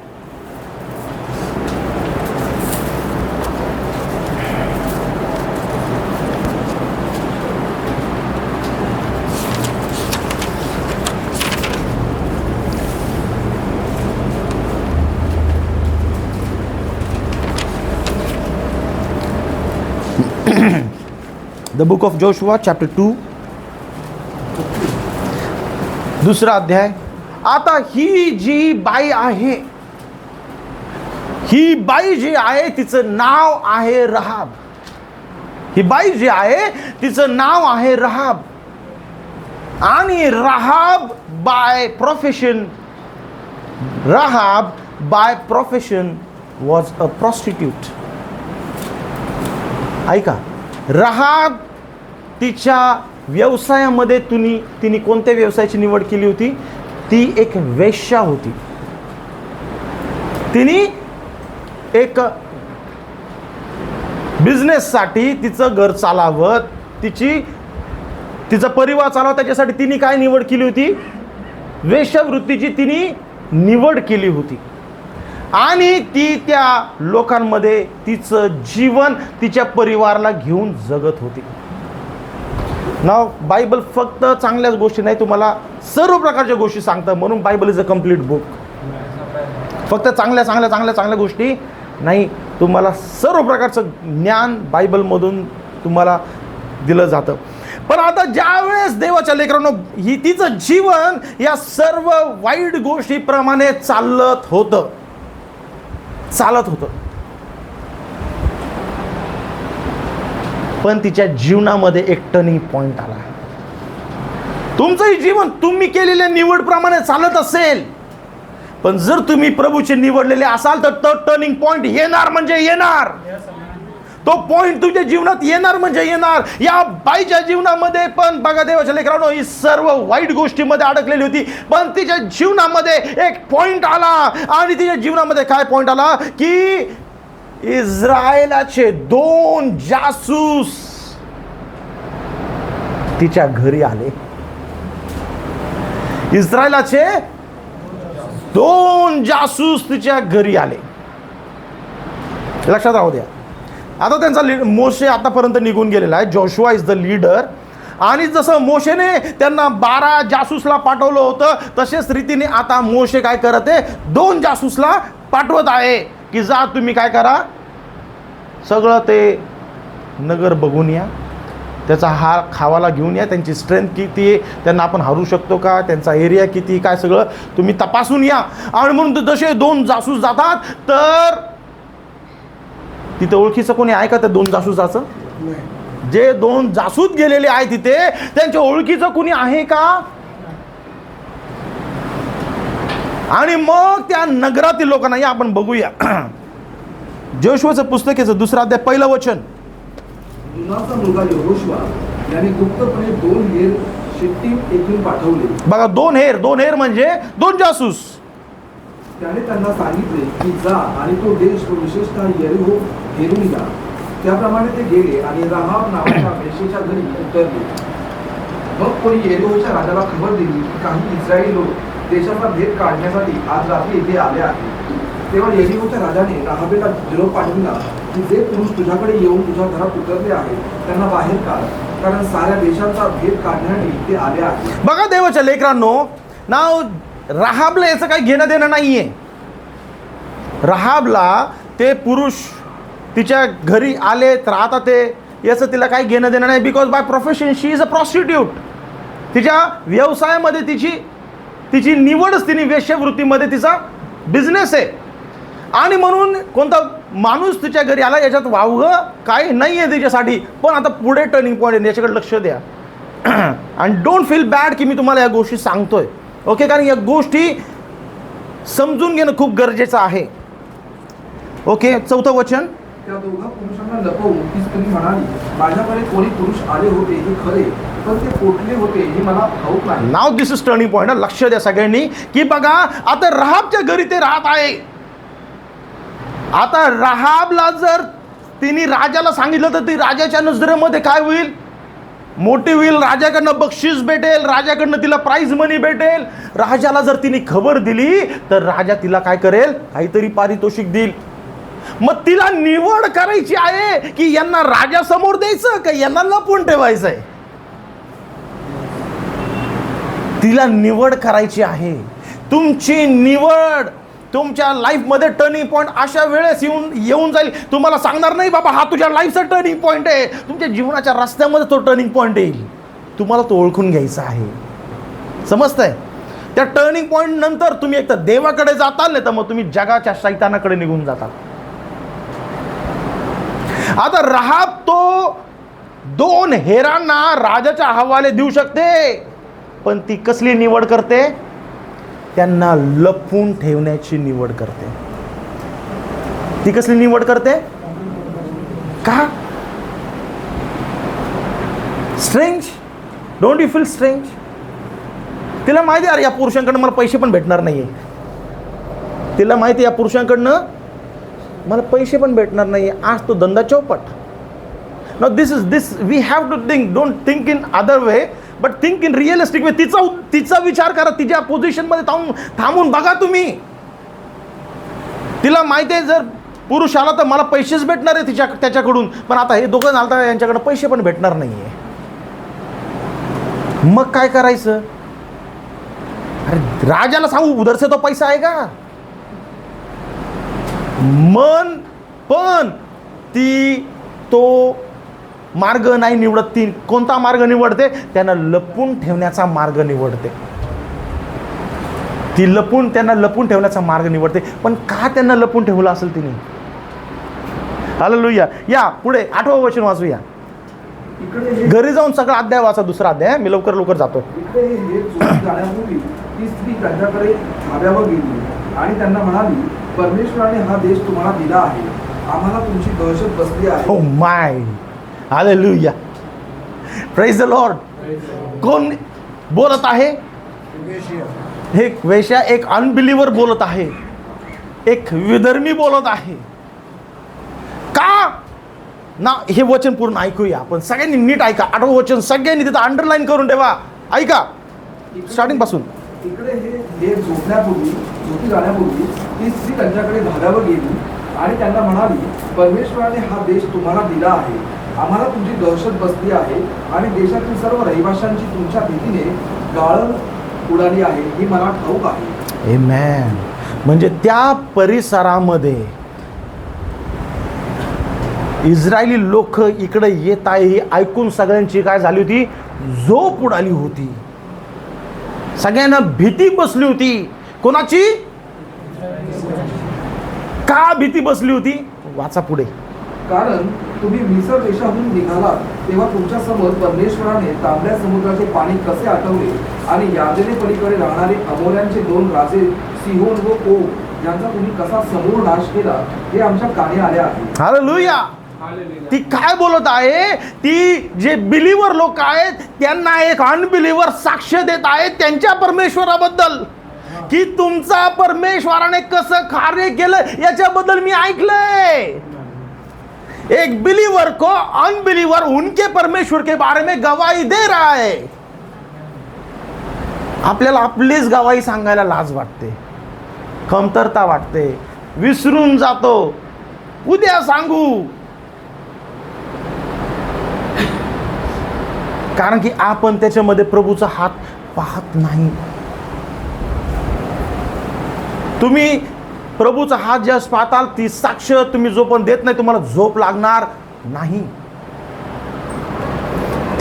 the book of Joshua chapter 2 दुसरा अध्याय. आता ही जी बाई आहे, ही बाई जी आहे तिचं नाव आहे रहाब. ही बाई जी आहे तिचं नाव आहे रहाब. आणि Rahab by profession was a prostitute. ऐका, रहाब तिच्या व्यवसायामध्ये तिने कोणत्या व्यवसायाची निवड केली होती? ती एक वेश्या होती. तिने एक बिझनेससाठी तिचं घर चालावं, तिचा परिवार चालावं, त्याच्यासाठी तिने काय निवड केली होती? वेश्यावृत्तीची तिने निवड केली होती. आणि ती त्या लोकांमध्ये तिचं जीवन तिच्या परिवाराला घेऊन जगत होती. नाव बायबल फक्त चांगल्याच गोष्टी नाही, तुम्हाला सर्व प्रकारच्या गोष्टी सांगतं. म्हणून Bible is a complete book. फक्त चांगल्या गोष्टी नाही, तुम्हाला सर्व प्रकारचं ज्ञान बायबलमधून तुम्हाला दिलं जातं. पण आता ज्या वेळेस देवाच्या लेकरांनो ही तिचं जीवन या सर्व वाईट गोष्टीप्रमाणे चालत होतं, पण तिच्या जीवनामध्ये एक टर्निंग पॉइंट आला. तुमचंही जीवन तुम्ही केलेल्या निवडप्रमाणे चालत असेल, पण जर तुम्ही प्रभूचे निवडलेले असाल तर तो टर्निंग पॉइंट येणार म्हणजे येणार. तो पॉइंट तुझ्या जीवनात येणार म्हणजे येणार. या बाईच्या जीवनामध्ये पण बघा, देवाच्या लेकरांनो ही सर्व वाईट गोष्टीमध्ये अडकलेली होती, पण तिच्या जीवनामध्ये एक पॉइंट आला. आणि तिच्या जीवनामध्ये काय पॉइंट आला की इस्रायलाचे 2 जासूस तिच्या घरी आले. इस्रायलाचे 2 जासूस तिच्या घरी आले. लक्षात राहू द्या. आता त्यांचा मोशे आतापर्यंत निघून गेलेला आहे. Joshua is the leader. आणि जसं मोशेने त्यांना 12 जासूसला पाठवलं होतं, तसेच रीतीने आता मोशे काय करत आहे, 2 जासूसला पाठवत आहे की जा तुम्ही काय करा, सगळं ते नगर बघून या, त्याचा हार खावाला घेऊन या, त्यांची स्ट्रेंथ किती आहे, त्यांना आपण हरू शकतो का, त्यांचा एरिया किती, काय सगळं तुम्ही तपासून या. आणि म्हणून जसे 2 जासूस जातात तर तिथे ओळखीचं कोणी आहे का त्या 2 जासूसाचं? जे 2 जासूस गेलेले आहे तिथे त्यांच्या ओळखीचं कोणी आहे का? आणि मग त्या नगरातील लोकांना या आपण बघूया. जोशुआचं पुस्तकाचं 2 अध्याय 1 वचन. नूनाचा मुलगा यहोशुआ याने गुप्तपणे 2 हेर शिट्टीम येथून पाठवले. बघा, दोन हेर म्हणजे दोन जासूस. त्याने त्यांना सांगितले की जा आणि तो देश व विशेषतः यरीहो घेरून जा. त्याप्रमाणे ते गेले आणि राहाब नावाच्या वेश्येच्या घरी उतरले. मग कोणी यरीहोच्या राजाला खबर दिली की काही इस्रायली लोक देशाचा भेद काढण्यासाठी आज रात्री येथे आले आहेत. तेव्हा यरीहोच्या राजाने राहाबेला निरोप पाठविला की जे पुरुष तुझ्याकडे येऊन तुझ्या घरात उतरले आहेत त्यांना बाहेर काढ, कारण साऱ्या देशाचा भेद काढण्यासाठी ते आले आहेत. बघा देवाच्या लेकरांनो, नाव राहाबला याचं काही घेणं देणं नाहीये. राहाबला ते पुरुष तिच्या घरी आले तर आता ते याचं तिला काही घेणं देणं नाही. Because by profession she is a prostitute. तिच्या व्यवसायामध्ये तिची निवडच, तिने वेश्यावृत्तीमध्ये तिचा बिझनेस आहे. आणि म्हणून कोणता माणूस तिच्या घरी आला याच्यात वावगं काही नाही आहे तिच्यासाठी. पण आता पुढे टर्निंग पॉईंट आहे, याच्याकडे लक्ष द्या. आणि डोंट फील बॅड की मी तुम्हाला या गोष्टी सांगतोय, ओके, कारण या गोष्टी समजून घेणं खूप गरजेचं आहे. ओके, 4थं वचन. त्या दोघा पुरुषांना लपवून ती स्त्री म्हणाली, माझ्याकडे कोणी पुरुष आले होते हे खरे, पण ते कुठले होते हे मला ठाऊक नाही. Now this is turning point. लक्ष द्या सगळ्यांनी की बघा, आता राहाबच्या घरी ते राहत आहे. आता राहाबला जर तिने राजाला सांगितलं तर ती राजाच्या नजरेमध्ये काय होईल? मोठी होईल. राजाकडनं बक्षीस भेटेल, राजाकडनं तिला प्राइज मनी भेटेल. राजाला जर तिने खबर दिली तर राजा तिला काय करेल? काहीतरी पारितोषिक देईल. मग तिला निवड करायची आहे की यांना राजासमोर द्यायचं का यांना लपवून ठेवायचं आहे? तिला निवड करायची आहे. तुमची निवड तुमच्या लाईफमध्ये टर्निंग पॉईंट अशा वेळेस येऊन जाईल. तुम्हाला सांगणार नाही बाबा हा तुझ्या लाईफचा टर्निंग पॉईंट आहे. तुमच्या जीवनाच्या रस्त्यामध्ये तो टर्निंग पॉईंट येईल. तुम्हाला तो ओळखून घ्यायचा आहे. समजतंय? त्या टर्निंग पॉईंट नंतर तुम्ही एक तर देवाकडे जाताल, नाही तर मग तुम्ही जगाच्या शैतानाकडे निघून जाताल. आता राहाब तो 2 हेरांना राजाच्या हवाले देऊ शकते, पण ती कसली निवड करते? त्यांना लपवून ठेवण्याची निवड करते. ती कसली निवड करते? का? Strange? Don't you feel strange? तिला माहिती आहे, अरे या पुरुषांकडनं मला पैसे पण भेटणार नाहीये. तिला माहिती आहे या पुरुषांकडनं मला पैसे पण भेटणार नाहीये. आज तो धंदा चौपट. Know this we have to think. Don't think in other way, but think in realistic way. तिचा विचार करा. तिच्या पोझिशनमध्ये थांबून बघा तुम्ही. तिला माहिती आहे जर पुरुष आला तर मला पैसेच भेटणार आहे त्याच्याकडून, पण आता हे दोघं झालं यांच्याकडे पैसे पण भेटणार नाहीये. मग काय करायचं? अरे राजाला सांगू उधर से तो पैसा आहे का? मन पण ती तो मार्ग नाही निवडत. ती कोणता मार्ग निवडते? त्यांना लपून ठेवण्याचा मार्ग निवडते. त्यांना लपून ठेवण्याचा मार्ग निवडते. पण का त्यांना लपून ठेवलं असेल तिने? हालेलुया. या पुढे 8वं वचन वाचूया. घरी जाऊन सगळा अध्याय वाचा. 2रा अध्याय. मी लवकर जातो. इकडे हे जाण्यापूर्वी ती स्त्री त्यांच्याकडे धाब्यावर गेली आणि त्यांना म्हणाली, परमेश्वराने हा देश तुम्हाला दिला आहे. आम्हाला तुमची दहशत बसली आहे. Oh my, hallelujah, praise the Lord. कोण बोलत आहे? एक वेश्या, एक अनबिलीवर बोलत आहे, एक विधर्मी बोलत आहे. का ना? हे वचन पूर्ण ऐकूया आपण सगळ्यांनी. नीट ऐका. 8वं वचन सगळ्यांनी तिथं अंडरलाईन करून ठेवा. ऐका स्टार्टिंग पासून. इकडे हे झोपी जाण्यापूर्वी ती स्त्री त्यांच्याकडे धाब्यावर गेली आणि त्यांना म्हणाली, परमेश्वराने हा देश तुम्हाला दिला आहे. आम्हाला तुमची दहशत बसली आहे आणि देशातील सर्व रहिवाशांची तुमच्या भीतीने गाळण उडाली आहे ही मला ठाऊक आहे. आमेन. म्हणजे त्या परिसरामध्ये इस्रायली लोक इकडे येत आहे हे ऐकून सगळ्यांची काय झाली होती? झोप उडाली होती. सगळ्यांना भीती बसली होती. कोणाची? का भीती बसली होती? वाचा पुढे. कारण तुम्ही मिसर देशाहून निघालात तेव्हा तुमच्या समोर परमेश्वराने तांबड्या समुद्राचे पाणी कसे आटवले आणि यार्देने पलीकडे राहणारे अमोऱ्यांचे 2 राजे सिहोन व ओग यांचा तुम्ही कसा समूळ नाश केला हे आमच्या कानी आले आहे. हालेलुया. ती काय बोलत आहे? ती जे बिलीवर लोक आहेत त्यांना एक अनबिलीवर साक्ष देत आहेत त्यांच्या परमेश्वराबद्दल, की तुमचा परमेश्वराने कसं कार्य केलं याच्याबद्दल मी ऐकलंय. एक बिलीवर को अनबिलीवर उनके परमेश्वर के बारे में गवाही दे रहा है. आपल्याला आपलीच गवाही सांगायला लाज वाटते, कमतरता वाटते, विसरून जातो. उद्या सांगू, कारण की आपण त्याच्यामध्ये प्रभूचा हात पाहत नाही. तुम्ही प्रभूचा हात ज्यास पाहताल ती साक्ष तुम्ही जो पण देत नाही तुम्हाला झोप लागणार नाही.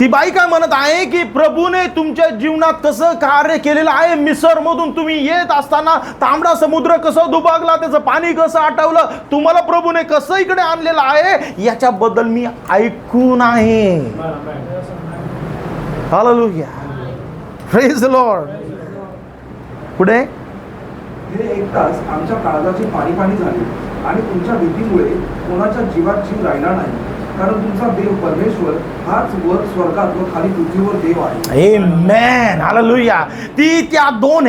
ती बाई काय म्हणत आहे की प्रभूने तुमच्या जीवनात कसं कार्य केलेलं आहे. मिसरमधून तुम्ही येत असताना तांबडा समुद्र कसं दुभागला, त्याचं पाणी कसं आटवलं, तुम्हाला प्रभूने कसं इकडे आणलेलं आहे याच्याबद्दल मी ऐकून आहे. Hallelujah, praise the Lord. पुढे हे एक तास आमच्या काळजाची पाणी पाणी झाली आणि तुमच्या भीतीमुळे कोणाच्या जीवात जीव राहिला नाही, कारण तुमचा देव परमेश्वर हाच वर स्वर्गात व खाली पृथ्वीवर देव आहे. आमेन, हालेलुया. ती त्या दोन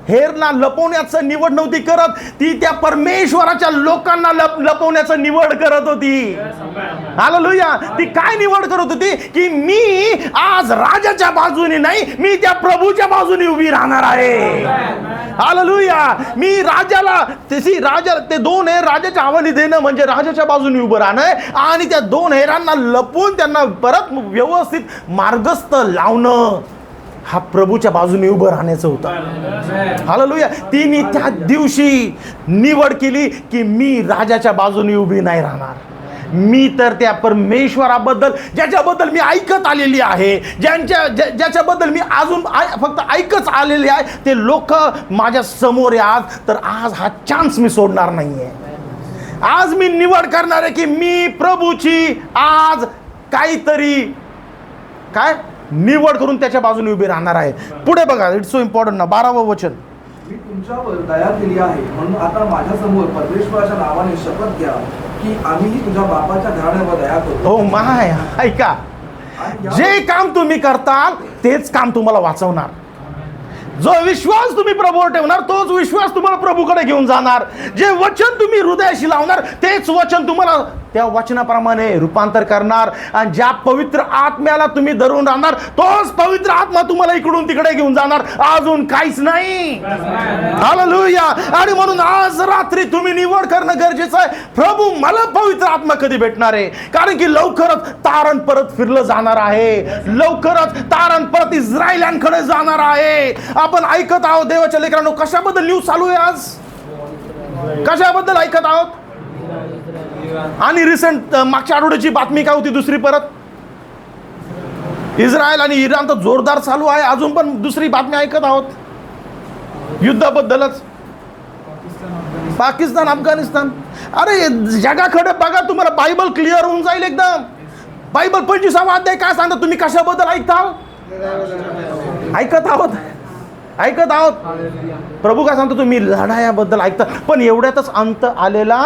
हेरना लपवण्याचं निवड नव्हती करत, ती त्या परमेश्वराच्या लोकांना लपवण्याचं निवड करत होती. हालेलुया. ती काय निवड करत होती? की मी आज राजाच्या बाजूने नाही, मी त्या प्रभूच्या बाजूने उभी राहणार आहे. हालेलुया. मी राजाला ते दोन हेर राजाच्या हवाली देणं म्हणजे राजाच्या बाजूने उभं राहणं आणि त्या दोन हेरांना लपवून त्यांना परत व्यवस्थित मार्गस्थ लावणं हा प्रभूच्या बाजूने उभं राहण्याचं होतं. हालेलुया. तिने त्या दिवशी निवड केली की मी राजाच्या बाजूने उभी नाही राहणार. मी तर त्या परमेश्वराबद्दल ज्याच्याबद्दल मी ऐकत आलेली आहे, ज्याच्याबद्दल मी अजून फक्त ऐकत आलेली आहे, ते लोक माझ्या समोर आज, तर आज हा चान्स मी सोडणार नाहीये. आज मी निवड करणार आहे की मी प्रभूची आज काहीतरी काय निवड करून त्याच्या बाजूने उभी राहणार आहे. पुढे बघा, इट्स सो इम्पॉर्टंट ना, 12वं वचन. मी तुमच्यावर दया केली आहे म्हणून आता माझ्या समोर परमेश्वराच्या नावाने शपथ घ्या की आम्हीही तुझ्या बापाच्या घराण्यावर दया करू. हो माय, ऐका, जे काम तुम्ही करताल तेच काम तुम्हाला वाचवणार. जो विश्वास तुम्ही प्रभूवर ठेवणार तोच विश्वास तुम्हाला प्रभूकडे घेऊन जाणार. जे वचन तुम्ही हृदयाशी लावणार तेच वचन तुम्हाला त्या वचनाप्रमाणे रूपांतर करणार. आणि ज्या पवित्र आत्म्याला तुम्ही धरून राहणार तोच पवित्र आत्मा तुम्हाला इकडून तिकडे घेऊन जाणार, अजून काहीच नाही. हालेलुया. आणि म्हणून आज रात्री तुम्ही निवड करणं गरजेचं आहे. प्रभू मला पवित्र आत्मा कधी भेटणार आहे, कारण की लवकरच तारण परत फिरलं जाणार आहे. लवकरच तारण परत इस्रायलांकडे जाणार आहे. आपण ऐकत आहोत देवाच्या लेकरांनो, कशाबद्दल न्यूज चालू आहे आज, कशाबद्दल ऐकत आहोत. आणि रिसेंट मागच्या आठवड्याची बातमी काय होती दुसरी, परत इस्रायल आणि इराण तर जोरदार चालू आहे. अजून पण दुसरी बातमी ऐकत आहोत युद्धाबद्दलच, पाकिस्तान अफगाणिस्तान. अरे जगाकडे बघा, तुम्हाला बायबल क्लिअर होऊन जाईल एकदम. बायबल 25वा अध्याय काय सांगता, तुम्ही कशाबद्दल ऐकता, ऐकत आहोत. प्रभू काय सांगतो, तुम्ही लढायाबद्दल ऐकता, पण एवढ्यातच अंत आलेला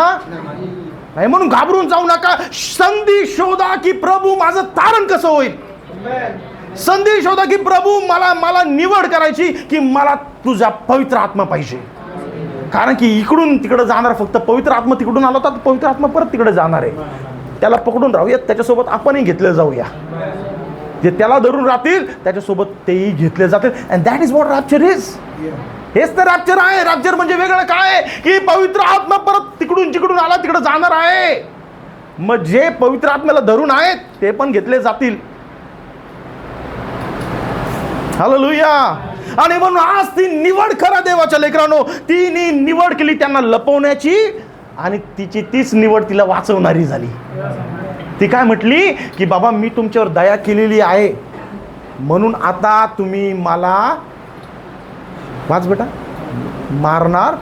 नाही म्हणून घाबरून जाऊ नका. संधी शोधा की प्रभू माझं तारण कसं होईल. संधी शोधा की प्रभू मला निवड करायची की मला तुझा पवित्र आत्मा पाहिजे. कारण की इकडून तिकडे जाणार फक्त पवित्र आत्मा, तिकडून आला होता पवित्र आत्मा परत तिकडे जाणार आहे. त्याला पकडून राहूयात, त्याच्यासोबत आपणही घेतले जाऊया. जे त्याला धरून राहतील त्याच्यासोबत तेही घेतले जातील. And that is what rapture is. हेच तर रॅप्चर आहे. रॅप्चर म्हणजे वेगळं काय की पवित्र आत्मा परत तिकडून जिकडून आला तिकडे जाणार आहे. मग जे पवित्र आत्म्याला धरून आहेत ते पण घेतले जातील. हालेलुया. आणि म्हणून आज ती निवड करा देवाच्या लेकरांनो. तिने निवड केली त्यांना लपवण्याची आणि तिची तीच निवड तिला वाचवणारी झाली. ती काय म्हटली की बाबा मी तुमच्यावर दया केलेली आहे म्हणून आता तुम्ही मला वाच बेटा मारणार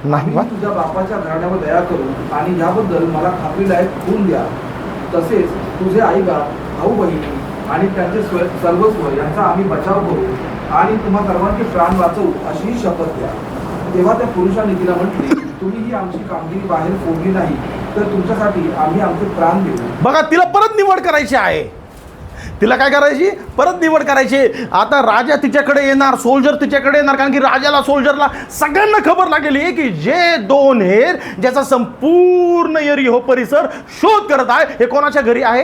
नाही. आम्ही तुझ्या बापाच्या घराण्यावर दया करू आणि याबद्दल मला खात्रीलायक खून द्या. तसेच तुझे आई बाप, भाऊ बहिणी आणि त्यांचे सर्वस्व यांचा आम्ही बचाव करू आणि तुम्हा सर्वांचे प्राण वाचवू अशी शपथ द्या. तेव्हा त्या पुरुषाने तिला म्हटले, तुम्ही ही आमची कामगिरी बाहेर फोडली नाही तर तुमच्यासाठी आम्ही आमचे प्राण देऊ. बघा, तिला परत निवड करायची आहे. तिला काय करायची? परत निवड करायची. आता राजा तिच्याकडे येणार, सोल्जर तिच्याकडे येणार, कारण की राजाला, सोल्जरला सगळ्यांना खबर लागलेली आहे की जे 2 हेर ज्याचा संपूर्ण यरीहो परिसर शोध करत आहे, हे कोणाच्या घरी आहे?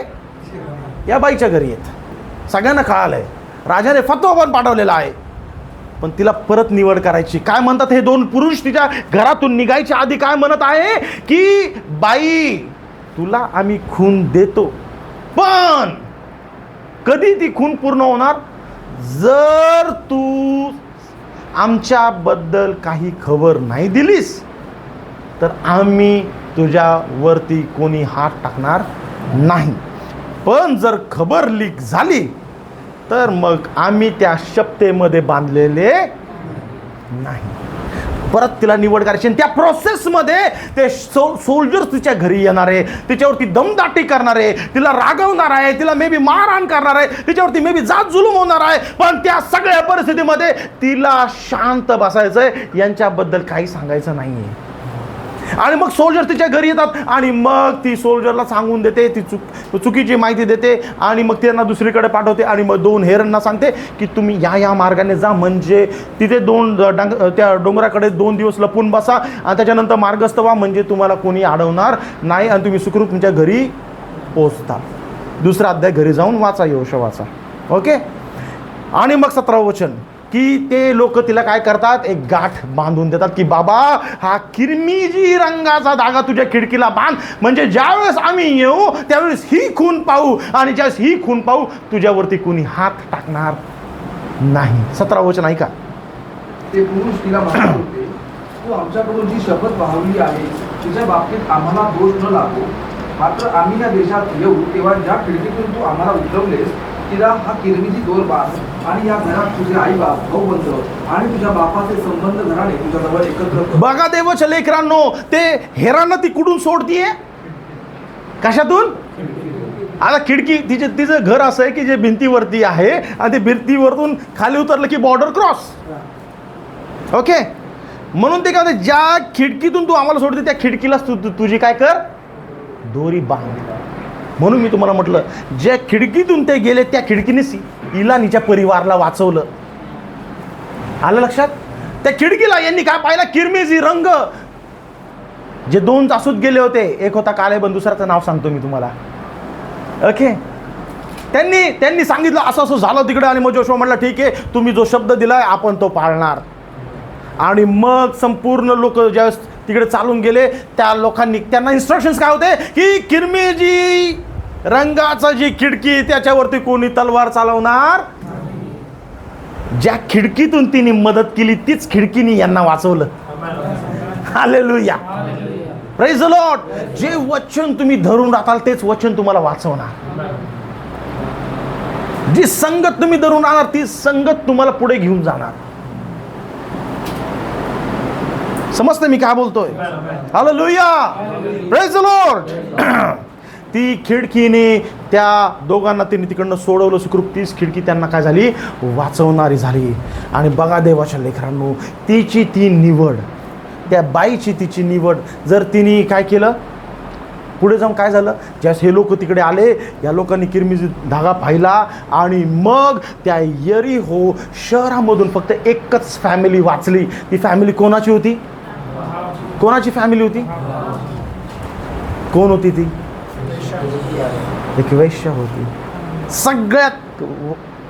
या बाईच्या घरी आहेत. सगळ्यांना कळालंय. राजाने फतवा पण पाठवलेला आहे. पण तिला परत निवड करायची. काय म्हणतात हे 2 पुरुष तिच्या घरातून निघायच्या आधी काय म्हणत आहे की बाई, तुला आम्ही खून देतो, पण कधी ती खून पूर्ण होणार? जर तू आमच्याबद्दल काही खबर नाही दिलीस तर आम्ही तुझ्यावरती कोणी हात टाकणार नाही. पण जर खबर लीक झाली तर मग आम्ही त्या शपथेमध्ये बांधलेले नाही. परत तिला निवड करायची. आणि त्या प्रोसेसमध्ये ते सोल्जर्स तिच्या घरी येणार आहे, तिच्यावरती दमदाटी करणार आहे, तिला रागवणार आहे, तिला मे बी मारहाण करणार आहे, तिच्यावरती मे बी जात जुलूम होणार आहे. पण त्या सगळ्या परिस्थितीमध्ये तिला शांत बसायचं आहे, यांच्याबद्दल काही सांगायचं नाही आहे. आणि मग सोल्जर तिच्या घरी येतात आणि मग ती सोल्जरला सांगून देते, ती चुकीची माहिती देते आणि मग त्यांना दुसरीकडे पाठवते आणि मग 2 हेरांना सांगते की तुम्ही या मार्गाने जा, म्हणजे तिथे त्या डोंगराकडे 2 दिवस लपून बसा आणि त्याच्यानंतर मार्गस्थ व्हा, म्हणजे तुम्हाला कोणी अडवणार नाही आणि तुम्ही सुखरूप तुमच्या घरी पोहोचता. 2रा अध्याय घरी जाऊन वाचा, यहोशुवाचा. ओके. आणि मग 17वं वचन की ते लोक तिला काय करतात? एक गाठ बांधून देतात की बाबा, हा किरमिजी रंगाचा धागा तुझ्या खिडकीला बांध, म्हणजे ज्यावेळेस आम्ही येऊ त्यावेळेस ही खून पाहू, आणि ज्यावेळेस ही खून पाहू तुझ्यावरती कोणी हात टाकणार नाही. 17वं वचन ऐका. ते पुरुष तिला म्हणत होते, तू आमच्याकडून जी शपथ वाहवली आहे तिच्या बाबतीत आम्हाला दोष न लागो. मात्र आम्ही या देशात येऊ तेव्हा ज्या खिडकीतून तू आम्हाला उतरवलेस तिला हा किरमिजी दोर बांध, आणि या घरात तुझे आई बाप, भाऊबंध आणि तुझ्या बापाचे संबंध घराणे तुझ्याजवळ एकत्र कर. बघा देवाच्या लेकरांनो, ते हेरांना ती कुठून सोडतीये? कशातून? आता खिडकी, तिचं घर असं आहे की जे भिंतीवरती आहे आणि ते भिंतीवरतून खाली उतरलं की बॉर्डर क्रॉस. ओके. म्हणून ते काय, ज्या खिडकीतून तू आम्हाला सोडते त्या खिडकीलाच तुझी काय कर? दोरी बांध. म्हणून मी तुम्हाला म्हटलं, ज्या खिडकीतून ते गेले त्या खिडकीनेच हिला तिच्या परिवाराला वाचवलं. आलं लक्षात? त्या खिडकीला यांनी काय पाहिलं? किरमिजी रंग. जे 2 जासूद गेले होते, एक होता कालेब, दुसऱ्याचं नाव सांगतो मी तुम्हाला. ओके. त्यांनी सांगितलं असं असं झालं तिकडे, आणि मग जोशुवा म्हटलं ठीक आहे, तुम्ही जो शब्द दिलाय आपण तो पाळणार. आणि मग संपूर्ण लोक ज्यावेळेस तिकडे चालून गेले, त्या लोकांनी, त्यांना इन्स्ट्रक्शन्स काय होते की किरमिजी रंगाचा जी खिडकी त्याच्यावरती कोणी तलवार चालवणार. ज्या खिडकीतून तिने मदत केली तीच खिडकीने यांना वाचवलं. हालेलुया. Praise the Lord. जे वचन तुम्ही धरून राहताल तेच वचन तुम्हाला वाचवणार. जी संगत तुम्ही धरून राहणार ती संगत तुम्हाला पुढे घेऊन जाणार. समजते मी काय बोलतोय? हालेलुया. Praise the Lord. ती खिडकीने त्या दोघांना तिने तिकडनं सोडवलं सुखरूप. तीच खिडकी त्यांना काय झाली? वाचवणारी झाली. आणि बघा देवाच्या लेकरांनो, तिची ती निवड, त्या बाईची तिची निवड, जर तिने काय केलं, पुढे जाऊन काय झालं? ज्यावेळेस हे लोक तिकडे आले, या लोकांनी किरमिजी धागा पाहिला आणि मग त्या यरीहो शहरामधून फक्त एकच फॅमिली वाचली. ती फॅमिली कोणाची होती? कोणाची फॅमिली होती? कोण होती ती? एक वैश्य होती, सगळ्यात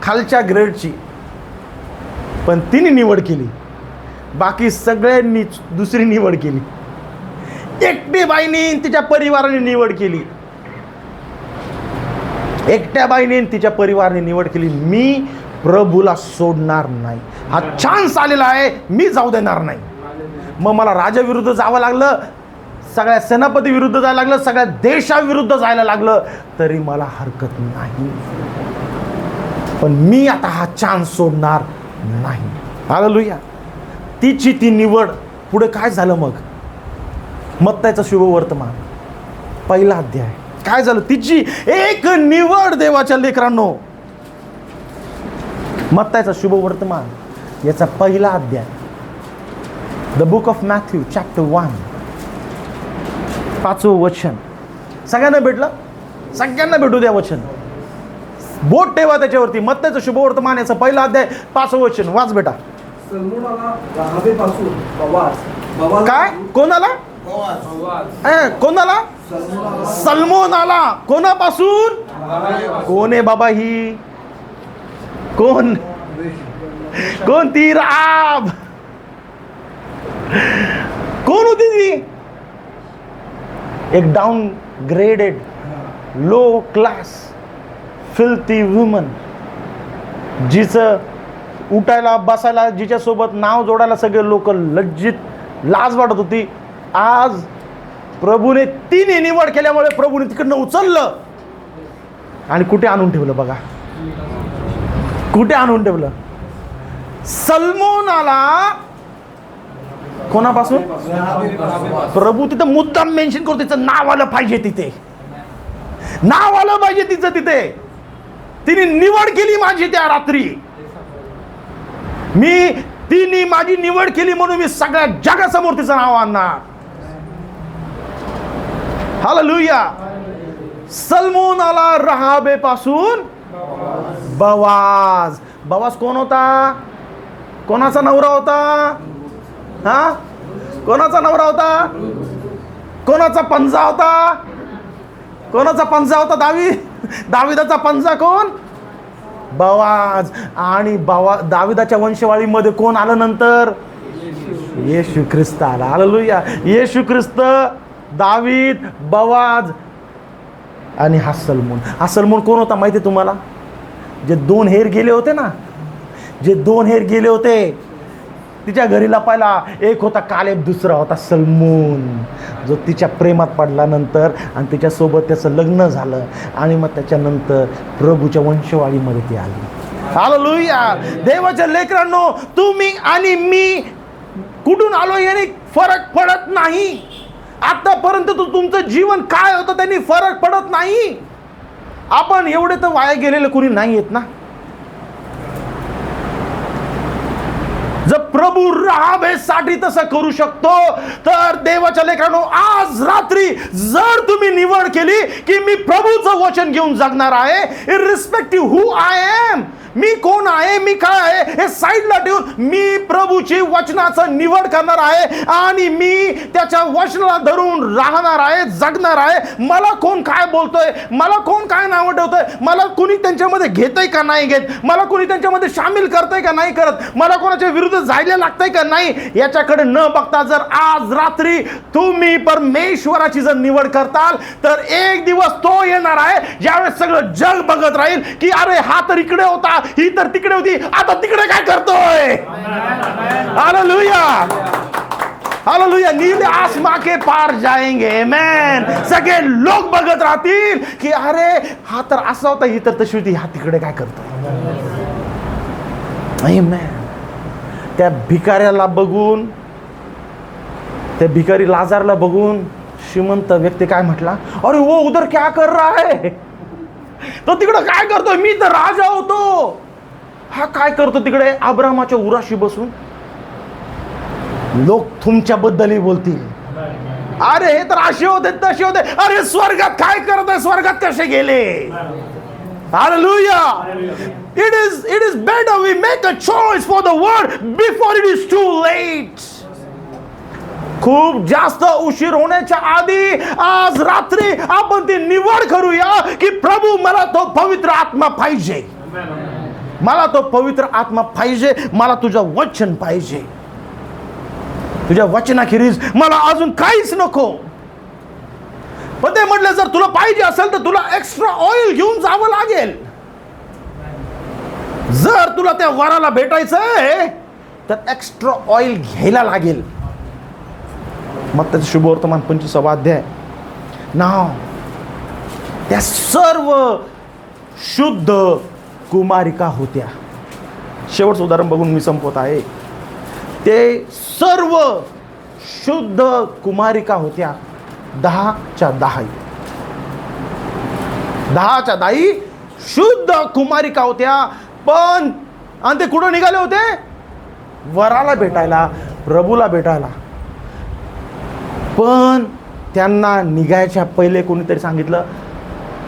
खालच्या ग्रेडची. पण तिने निवड केली, बाकी सगळ्यांनी दुसरी निवड केली. एकटी बाईने तिच्या परिवाराने निवड केली. एकट्या बाईने तिच्या परिवाराने निवड केली, मी प्रभूला सोडणार नाही. हा चान्स आलेला आहे, मी जाऊ देणार नाही. मग मला राजाविरुद्ध जावं लागलं, सगळ्या सेनापती विरुद्ध जायला लागलं, सगळ्या देशाविरुद्ध जायला लागलं, तरी मला हरकत नाही. पण मी आता हा चान्स सोडणार नाही. हालेलुया. तिची ती निवड. पुढे काय झालं मग? मत्ताईचं शुभवर्तमान 1 अध्याय. काय झालं? तिची एक निवड देवाच्या लेकरांनो. मत्ताईचं शुभवर्तमान याचा 1 अध्याय, the book of Matthew chapter 1. 5वं वचन सगळ्यांना भेटलं? सगळ्यांना भेटू द्या वचन. बोट ठेवा त्याच्यावरती. मत्तेचं शुभवर्तमान याचं 1 अध्याय 5वं वचन वाच बेटा. सल्मोनाला राहाबेपासून बवाज काय? कोणाला? कोणाला? सल्मोनाला. कोणापासून? कोण आहे बाबा ही? कोण? कोणती? राहाब. कोण होती ती? एक downgraded low class filthy woman, जिचं उठायला बसायला जिच्यासोबत नाव जोडायला सगळे लोक लज्जित लाज वाटत होती. आज प्रभूने तिने निवड केल्यामुळे प्रभूने तिकडनं उचललं आणि कुठे आणून ठेवलं बघा. कुठे आणून ठेवलं? सल्मोनाला. कोणापासून? प्रभू तिथं मुद्दाम मेन्शन करतो, तिचं नाव आलं पाहिजे तिथे. नाव आलं पाहिजे तिचं तिथे. तिने निवड केली माझी त्या रात्री. तिने माझी निवड केली म्हणून मी सगळ्या जगासमोर तिचं नाव आणणार. हालेलुया. सल्मोनाला राहाबेपासून बवाज. बवाज कोण होता? कोणाचा नवरा होता? हा? कोणाचा नवरा होता? कोणाचा पंजा होता? कोणाचा पंजा होता? दाविदाचा पंजा कोण? बवाज. आणि दाविदाच्या वंशवाळीमध्ये कोण आलं नंतर? येशू ख्रिस्त आला. हालेलुया. येशू ख्रिस्त, दावीद, बवाज आणि हा सल्मोन. हा सल्मोन कोण होता माहिती आहे तुम्हाला? जे 2 हेर गेले होते ना, जे 2 हेर गेले होते तिच्या घरी लपायला. एक होता कालेब, दुसरा होता सल्मोन, जो तिच्या प्रेमात पडला नंतर आणि तिच्यासोबत त्याचं लग्न झालं आणि मग त्याच्यानंतर प्रभूच्या वंशवाळीमध्ये ती आली. हालेलुया. देवाच्या लेकरांनो, तुम्ही आणि मी कुठून आलो याने फरक पडत नाही. आतापर्यंत तुमचं जीवन काय होतं त्यांनी फरक पडत नाही. आपण एवढे तर वाया गेलेले कुणी नाही आहेत ना. जर प्रभू राहाबेसाठी तसं करू शकतो तर देवाच्या लेकरांनो, आज रात्री जर तुम्ही निवड केली की मी प्रभूचं वचन घेऊन जगणार आहे, इररिस्पेक्टिव्ह हू आय एम, मी कोण आहे, मी काय आहे हे साईडला ठेवून मी प्रभूची वचनाचं निवड करणार आहे आणि मी त्याच्या वचनाला धरून राहणार आहे, जगणार आहे. मला कोण काय बोलतोय, मला कोण काय नाव ठेवतोय, मला कोणी त्यांच्यामध्ये घेतंय का नाही घेत, मला कोणी त्यांच्यामध्ये सामील करतंय का नाही करत, मला कोणाच्या विरुद्ध जायला लागतंय का नाही, याच्याकडे न बघता जर आज रात्री तुम्ही परमेश्वराची जर निवड करताल तर एक दिवस तो येणार आहे ज्यावेळेस सगळं जग बघत राहील की अरे हा तर इकडे होता, ही तर तिकडे होती, आता तिकडे काय करतोय. हालेलुया. हालेलुया. नीले आसमां के पार जाएंगे. आमेन. सगळे लोक बघत राहतील की अरे हा तर असा होता, ही तर तशी होती, हा तिकडे काय करतोय. आमेन. त्या भिकाऱ्याला बघून, त्या भिकारी लाजारला बघून श्रीमंत व्यक्ती काय म्हटला? अरे वो उधर क्या कर रहा है, तो तिकडे काय करतोय, मी तर राजा होतो. हा काय करतो तिकडे अब्रामाच्या उराशी बसून? लोक तुमच्याबद्दलही बोलतील, अरे हे तर असे होते तसे होते, अरे स्वर्गात काय करत आहे, स्वर्गात कसे गेले. Hallelujah. It is better we make a choice for the word before it is too late. खूप जास्त उशीर होण्याच्या आधी आज रात्री आपण ती निवड करूया की प्रभू मला तो पवित्र आत्मा पाहिजे, मला तो पवित्र आत्मा पाहिजे, मला तुझं वचन पाहिजे, तुझ्या वचनाखेरीज मला अजून काहीच नको. पण ते म्हटलं जर तुला पाहिजे असेल तर तुला एक्स्ट्रा ऑइल घेऊन जावं लागेल. जर तुला त्या वराला भेटायचंय तर एक्स्ट्रा ऑइल घ्यायला लागेल. मग त्याचं शुभवर्तमान 25वा अध्याय. नाव त्या सर्व शुद्ध कुमारिका होत्या. शेवटचं उदाहरण बघून मी संपवत आहे. ते सर्व शुद्ध कुमारिका होत्या. 10च्या 10 शुद्ध कुमारिका होत्या. पण आणि ते कुठं निघाले होते? वराला भेटायला, प्रभूला भेटायला. पण त्यांना निघायच्या पहिले कोणीतरी सांगितलं,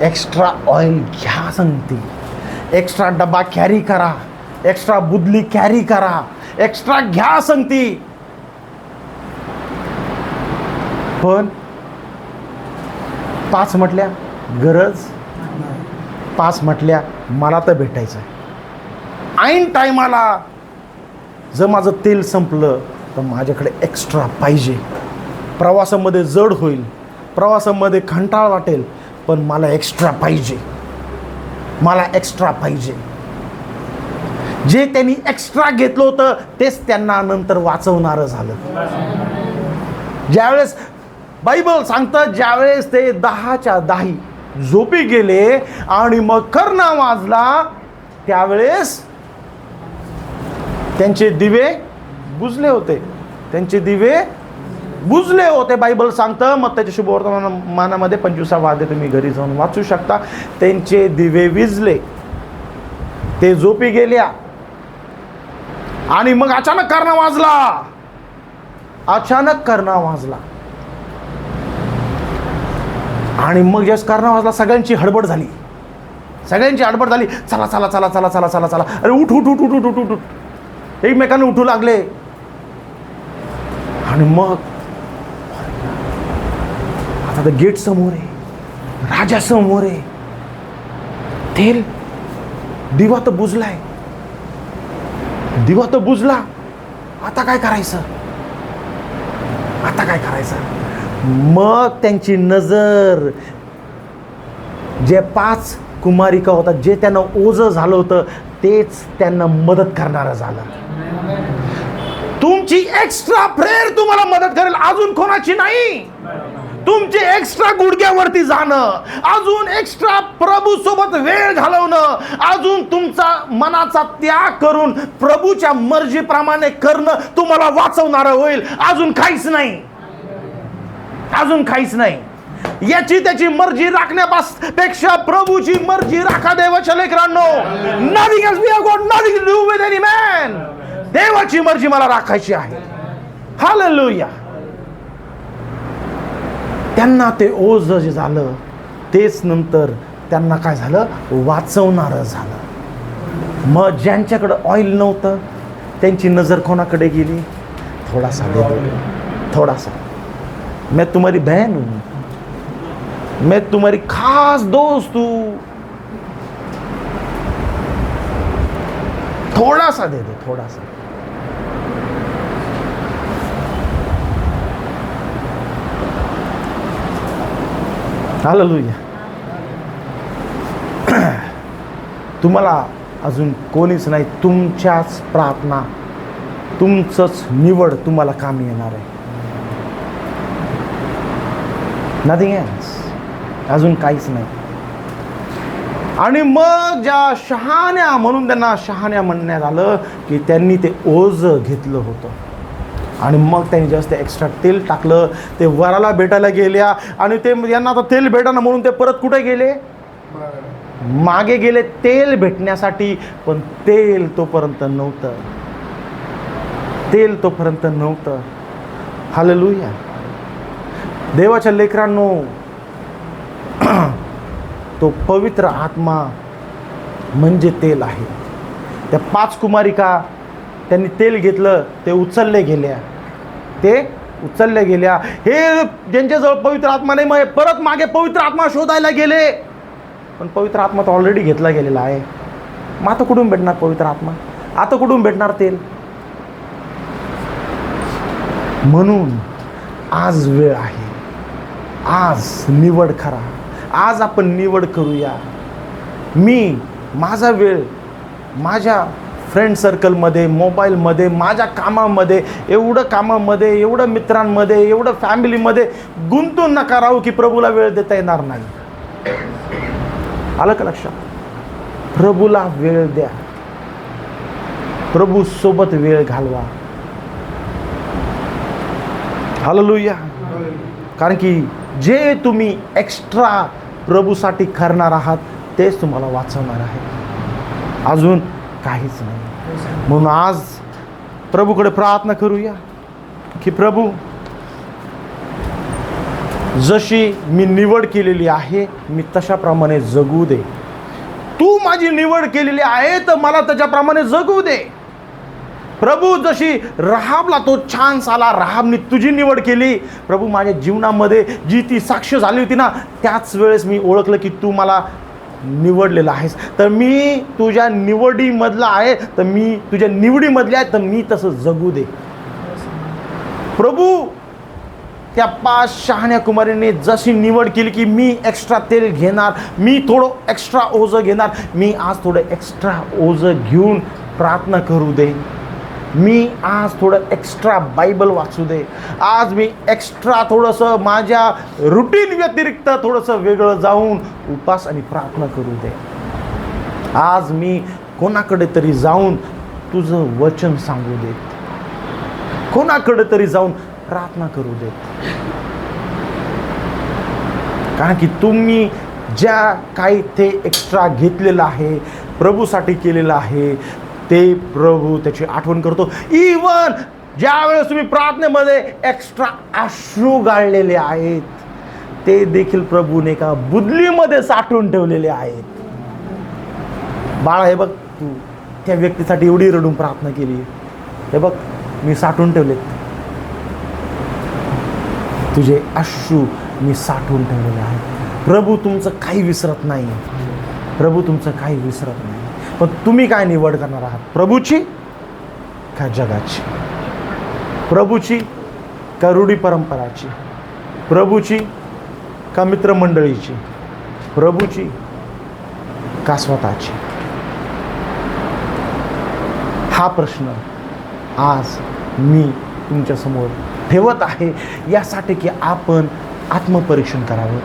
एक्स्ट्रा ऑइल घ्या सांगते, एक्स्ट्रा डबा कॅरी करा, एक्स्ट्रा बुदली कॅरी करा, एक्स्ट्रा घ्या सांगते. पण 5 म्हटल्या गरज, 5 म्हटल्या मला तर भेटायचं आहे. ऐन टायमाला जर माझं तेल संपलं तर माझ्याकडे एक्स्ट्रा पाहिजे. प्रवासामध्ये जड होईल, प्रवासामध्ये कंटाळ वाटेल, पण मला एक्स्ट्रा पाहिजे, मला एक्स्ट्रा पाहिजे. जे त्यांनी एक्स्ट्रा घेतलं होतं तेच त्यांना नंतर वाचवणारं झालं. ज्यावेळेस बायबल सांगतं, ज्यावेळेस ते 10च्या 10 झोपी गेले आणि मग कर्ण वाजला, त्यावेळेस त्यांचे दिवे बुजले होते, त्यांचे दिवे बुजले होते. बायबल सांगतं, मग त्याच्या शुभवर्तमानामध्ये 25वा अध्याय तुम्ही घरी जाऊन वाचू शकता. त्यांचे दिवे विझले, ते झोपी गेल्या आणि मग अचानक कर्ण वाजला, अचानक कर्ण वाजला. आणि मग ज्यास कर्ण वाजला सगळ्यांची हडबड झाली, सगळ्यांची हडबड झाली. चला चला चला चला चला चला चला, अरे उठ उठ उठ उठ उठ उठ उठ, एकमेकांना उठू लागले. आणि मग आता तर गेट समोर आहे, राजा समोर आहे, तेल दिवा तर बुजलाय, दिवा तर बुजला. आता काय करायचं, आता काय करायचं. मग त्यांची नजर जे 5 कुमारिका होता, जे त्यांना ओझं झालं होतं तेच त्यांना मदत करणारं झालं. तुमची एक्स्ट्रा प्रेयर तुम्हाला मदत करेल, अजून कोणाची नाही. तुमचे एक्स्ट्रा गुडघ्यावरती जाणं, अजून एक्स्ट्रा प्रभू सोबत वेळ घालवणं, अजून तुमचा मनाचा त्याग करून प्रभूच्या मर्जीप्रमाणे करणं तुम्हाला वाचवणारं होईल. अजून काहीच नाही, अजून काहीच नाही. याची त्याची मर्जी राखण्यापेक्षा प्रभूची मर्जी राखा देवाच्या लेकरांनो. Nothing else, we have got nothing to do with any man. देवाची मर्जी मला राखायची आहे. हालेलुया. त्यांना ते ओझं जे झालं तेच नंतर त्यांना काय झालं, वाचवणारं झालं. मग ज्यांच्याकडे ऑइल नव्हतं त्यांची नजर कोणाकडे गेली, थोडासा दे दो, थोडासा. मैं तुम्हारी बहन हूं, मैं तुम्हारी खास दोस्त हूं, थोड़ा सा दे दो, थोड़ा सा. हालेलुया. तुम्हाला अजून कोणीच नाही, तुमच्याच प्रार्थना, तुमचंच निवड तुम्हाला कामी येणार आहे. नथिंग एल्स, अजून काहीच नाही. आणि मग ज्या शहाण्या, म्हणून त्यांना शहाण्या म्हणण्यात आलं की त्यांनी ते ओझं घेतलं होतं. आणि मग त्यांनी जास्त एक्स्ट्रा तेल टाकलं, ते वराला भेटायला गेल्या. आणि ते यांना आता तेल भेटाना म्हणून ते परत कुठे गेले, मागे गेले तेल भेटण्यासाठी. पण तेल तोपर्यंत नव्हतं, तेल तोपर्यंत नव्हतं. हालेलुया. देवाच्या लेकरांनो, तो पवित्र आत्मा म्हणजे तेल आहे. त्या 5 कुमारिका त्यांनी तेल घेतलं, ते उचलले गेल्या, ते उचलल्या गेल्या. हे ज्यांच्याजवळ पवित्र आत्मा नाही, मग परत मागे पवित्र आत्मा शोधायला गेले. पण पवित्र आत्मा तर ऑलरेडी घेतला गेलेला आहे. मग आता कुठून भेटणार पवित्र आत्मा, आता कुठून भेटणार तेल. म्हणून आज वेळ आहे, आज निवड करा. आज आपण निवड करूया. मी माझा वेळ माझ्या फ्रेंड सर्कलमध्ये, मोबाईलमध्ये, माझ्या कामामध्ये, एवढं मित्रांमध्ये, एवढं फॅमिलीमध्ये गुंतून नका राहू की प्रभूला वेळ देता येणार नाही. आलं का लक्षात. प्रभूला वेळ द्या, प्रभू सोबत वेळ घालवा. हालेलुया. कारण की जे तुम्ही एक्स्ट्रा प्रभूसाठी करणार आहात तेच तुम्हाला वाचवणार आहे, अजून काहीच नाही. म्हणून आज प्रभूकडे प्रार्थना करूया की प्रभू, जशी मी निवड केलेली आहे मी तशाप्रमाणे जगू दे. तू माझी निवड केलेली आहे तर मला त्याच्याप्रमाणे जगू दे. प्रभू जशी राहाबला तो छान साला राहाबने तुझी निवड केली प्रभू, माझ्या जीवनामध्ये जी ती साक्ष झाली होती ना, त्याच वेळेस मी ओळखलं की तू मला निवडलेला आहेस. तर मी तुझ्या निवडीमधला आहे, तर मी तुझ्या निवडीमधले आहे, तर मी तसं जगू दे. प्रभू त्या 5 शहाण्या कुमारीने जशी निवड केली की मी एक्स्ट्रा तेल घेणार, मी थोडं एक्स्ट्रा ओझं घेणार, मी आज थोडं एक्स्ट्रा ओझं घेऊन प्रार्थना करू दे. मी आज थोडं एक्स्ट्रा बायबल वाचू दे. आज मी एक्स्ट्रा थोडंसं माझ्या रुटीन व्यतिरिक्त थोडंसं वेगळं जाऊन उपास आणि प्रार्थना करू दे. आज मी कोणाकडे तरी जाऊन तुझं वचन सांगू दे, कोणाकडे तरी जाऊन प्रार्थना करू दे. कारण की तुम्ही ज्या काही ते एक्स्ट्रा घेतलेलं आहे, प्रभूसाठी केलेलं आहे, ते प्रभू त्याची आठवण करतो. इवन ज्या वेळेस तुम्ही प्रार्थनेमध्ये एक्स्ट्रा अश्रू गाळलेले आहेत, ते देखील प्रभूने एका बुदलीमध्ये साठवून ठेवलेले आहेत. बाळा, हे बघ, तू त्या व्यक्तीसाठी एवढी रडून प्रार्थना केली, हे बघ मी साठवून ठेवलेत, तुझे अश्रू मी साठवून ठेवलेले आहेत. प्रभू तुमचं काही विसरत नाही, प्रभू तुमचं काही विसरत नाही. पण तुम्ही काय निवड करणार आहात, प्रभूची का जगाची, प्रभूची का रूढी परंपराची, प्रभूची का मित्रमंडळीची, प्रभूची का स्वतःची? हा प्रश्न आज मी तुमच्यासमोर ठेवत आहे यासाठी की आपण आत्मपरीक्षण करावं.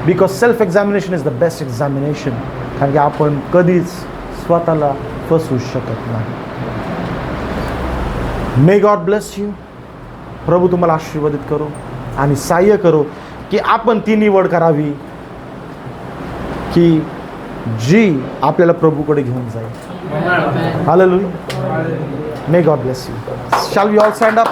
Because self examination is the best examination. कारण की आपण कधीच स्वतःला फसवू शकत नाही. May God bless you. प्रभू तुम्हाला आशीर्वादित करो आणि सहाय्य करो की आपण ती निवड करावी की जी आपल्याला प्रभूकडे घेऊन जाईल. Hallelujah. May God bless you. Shall we all stand up?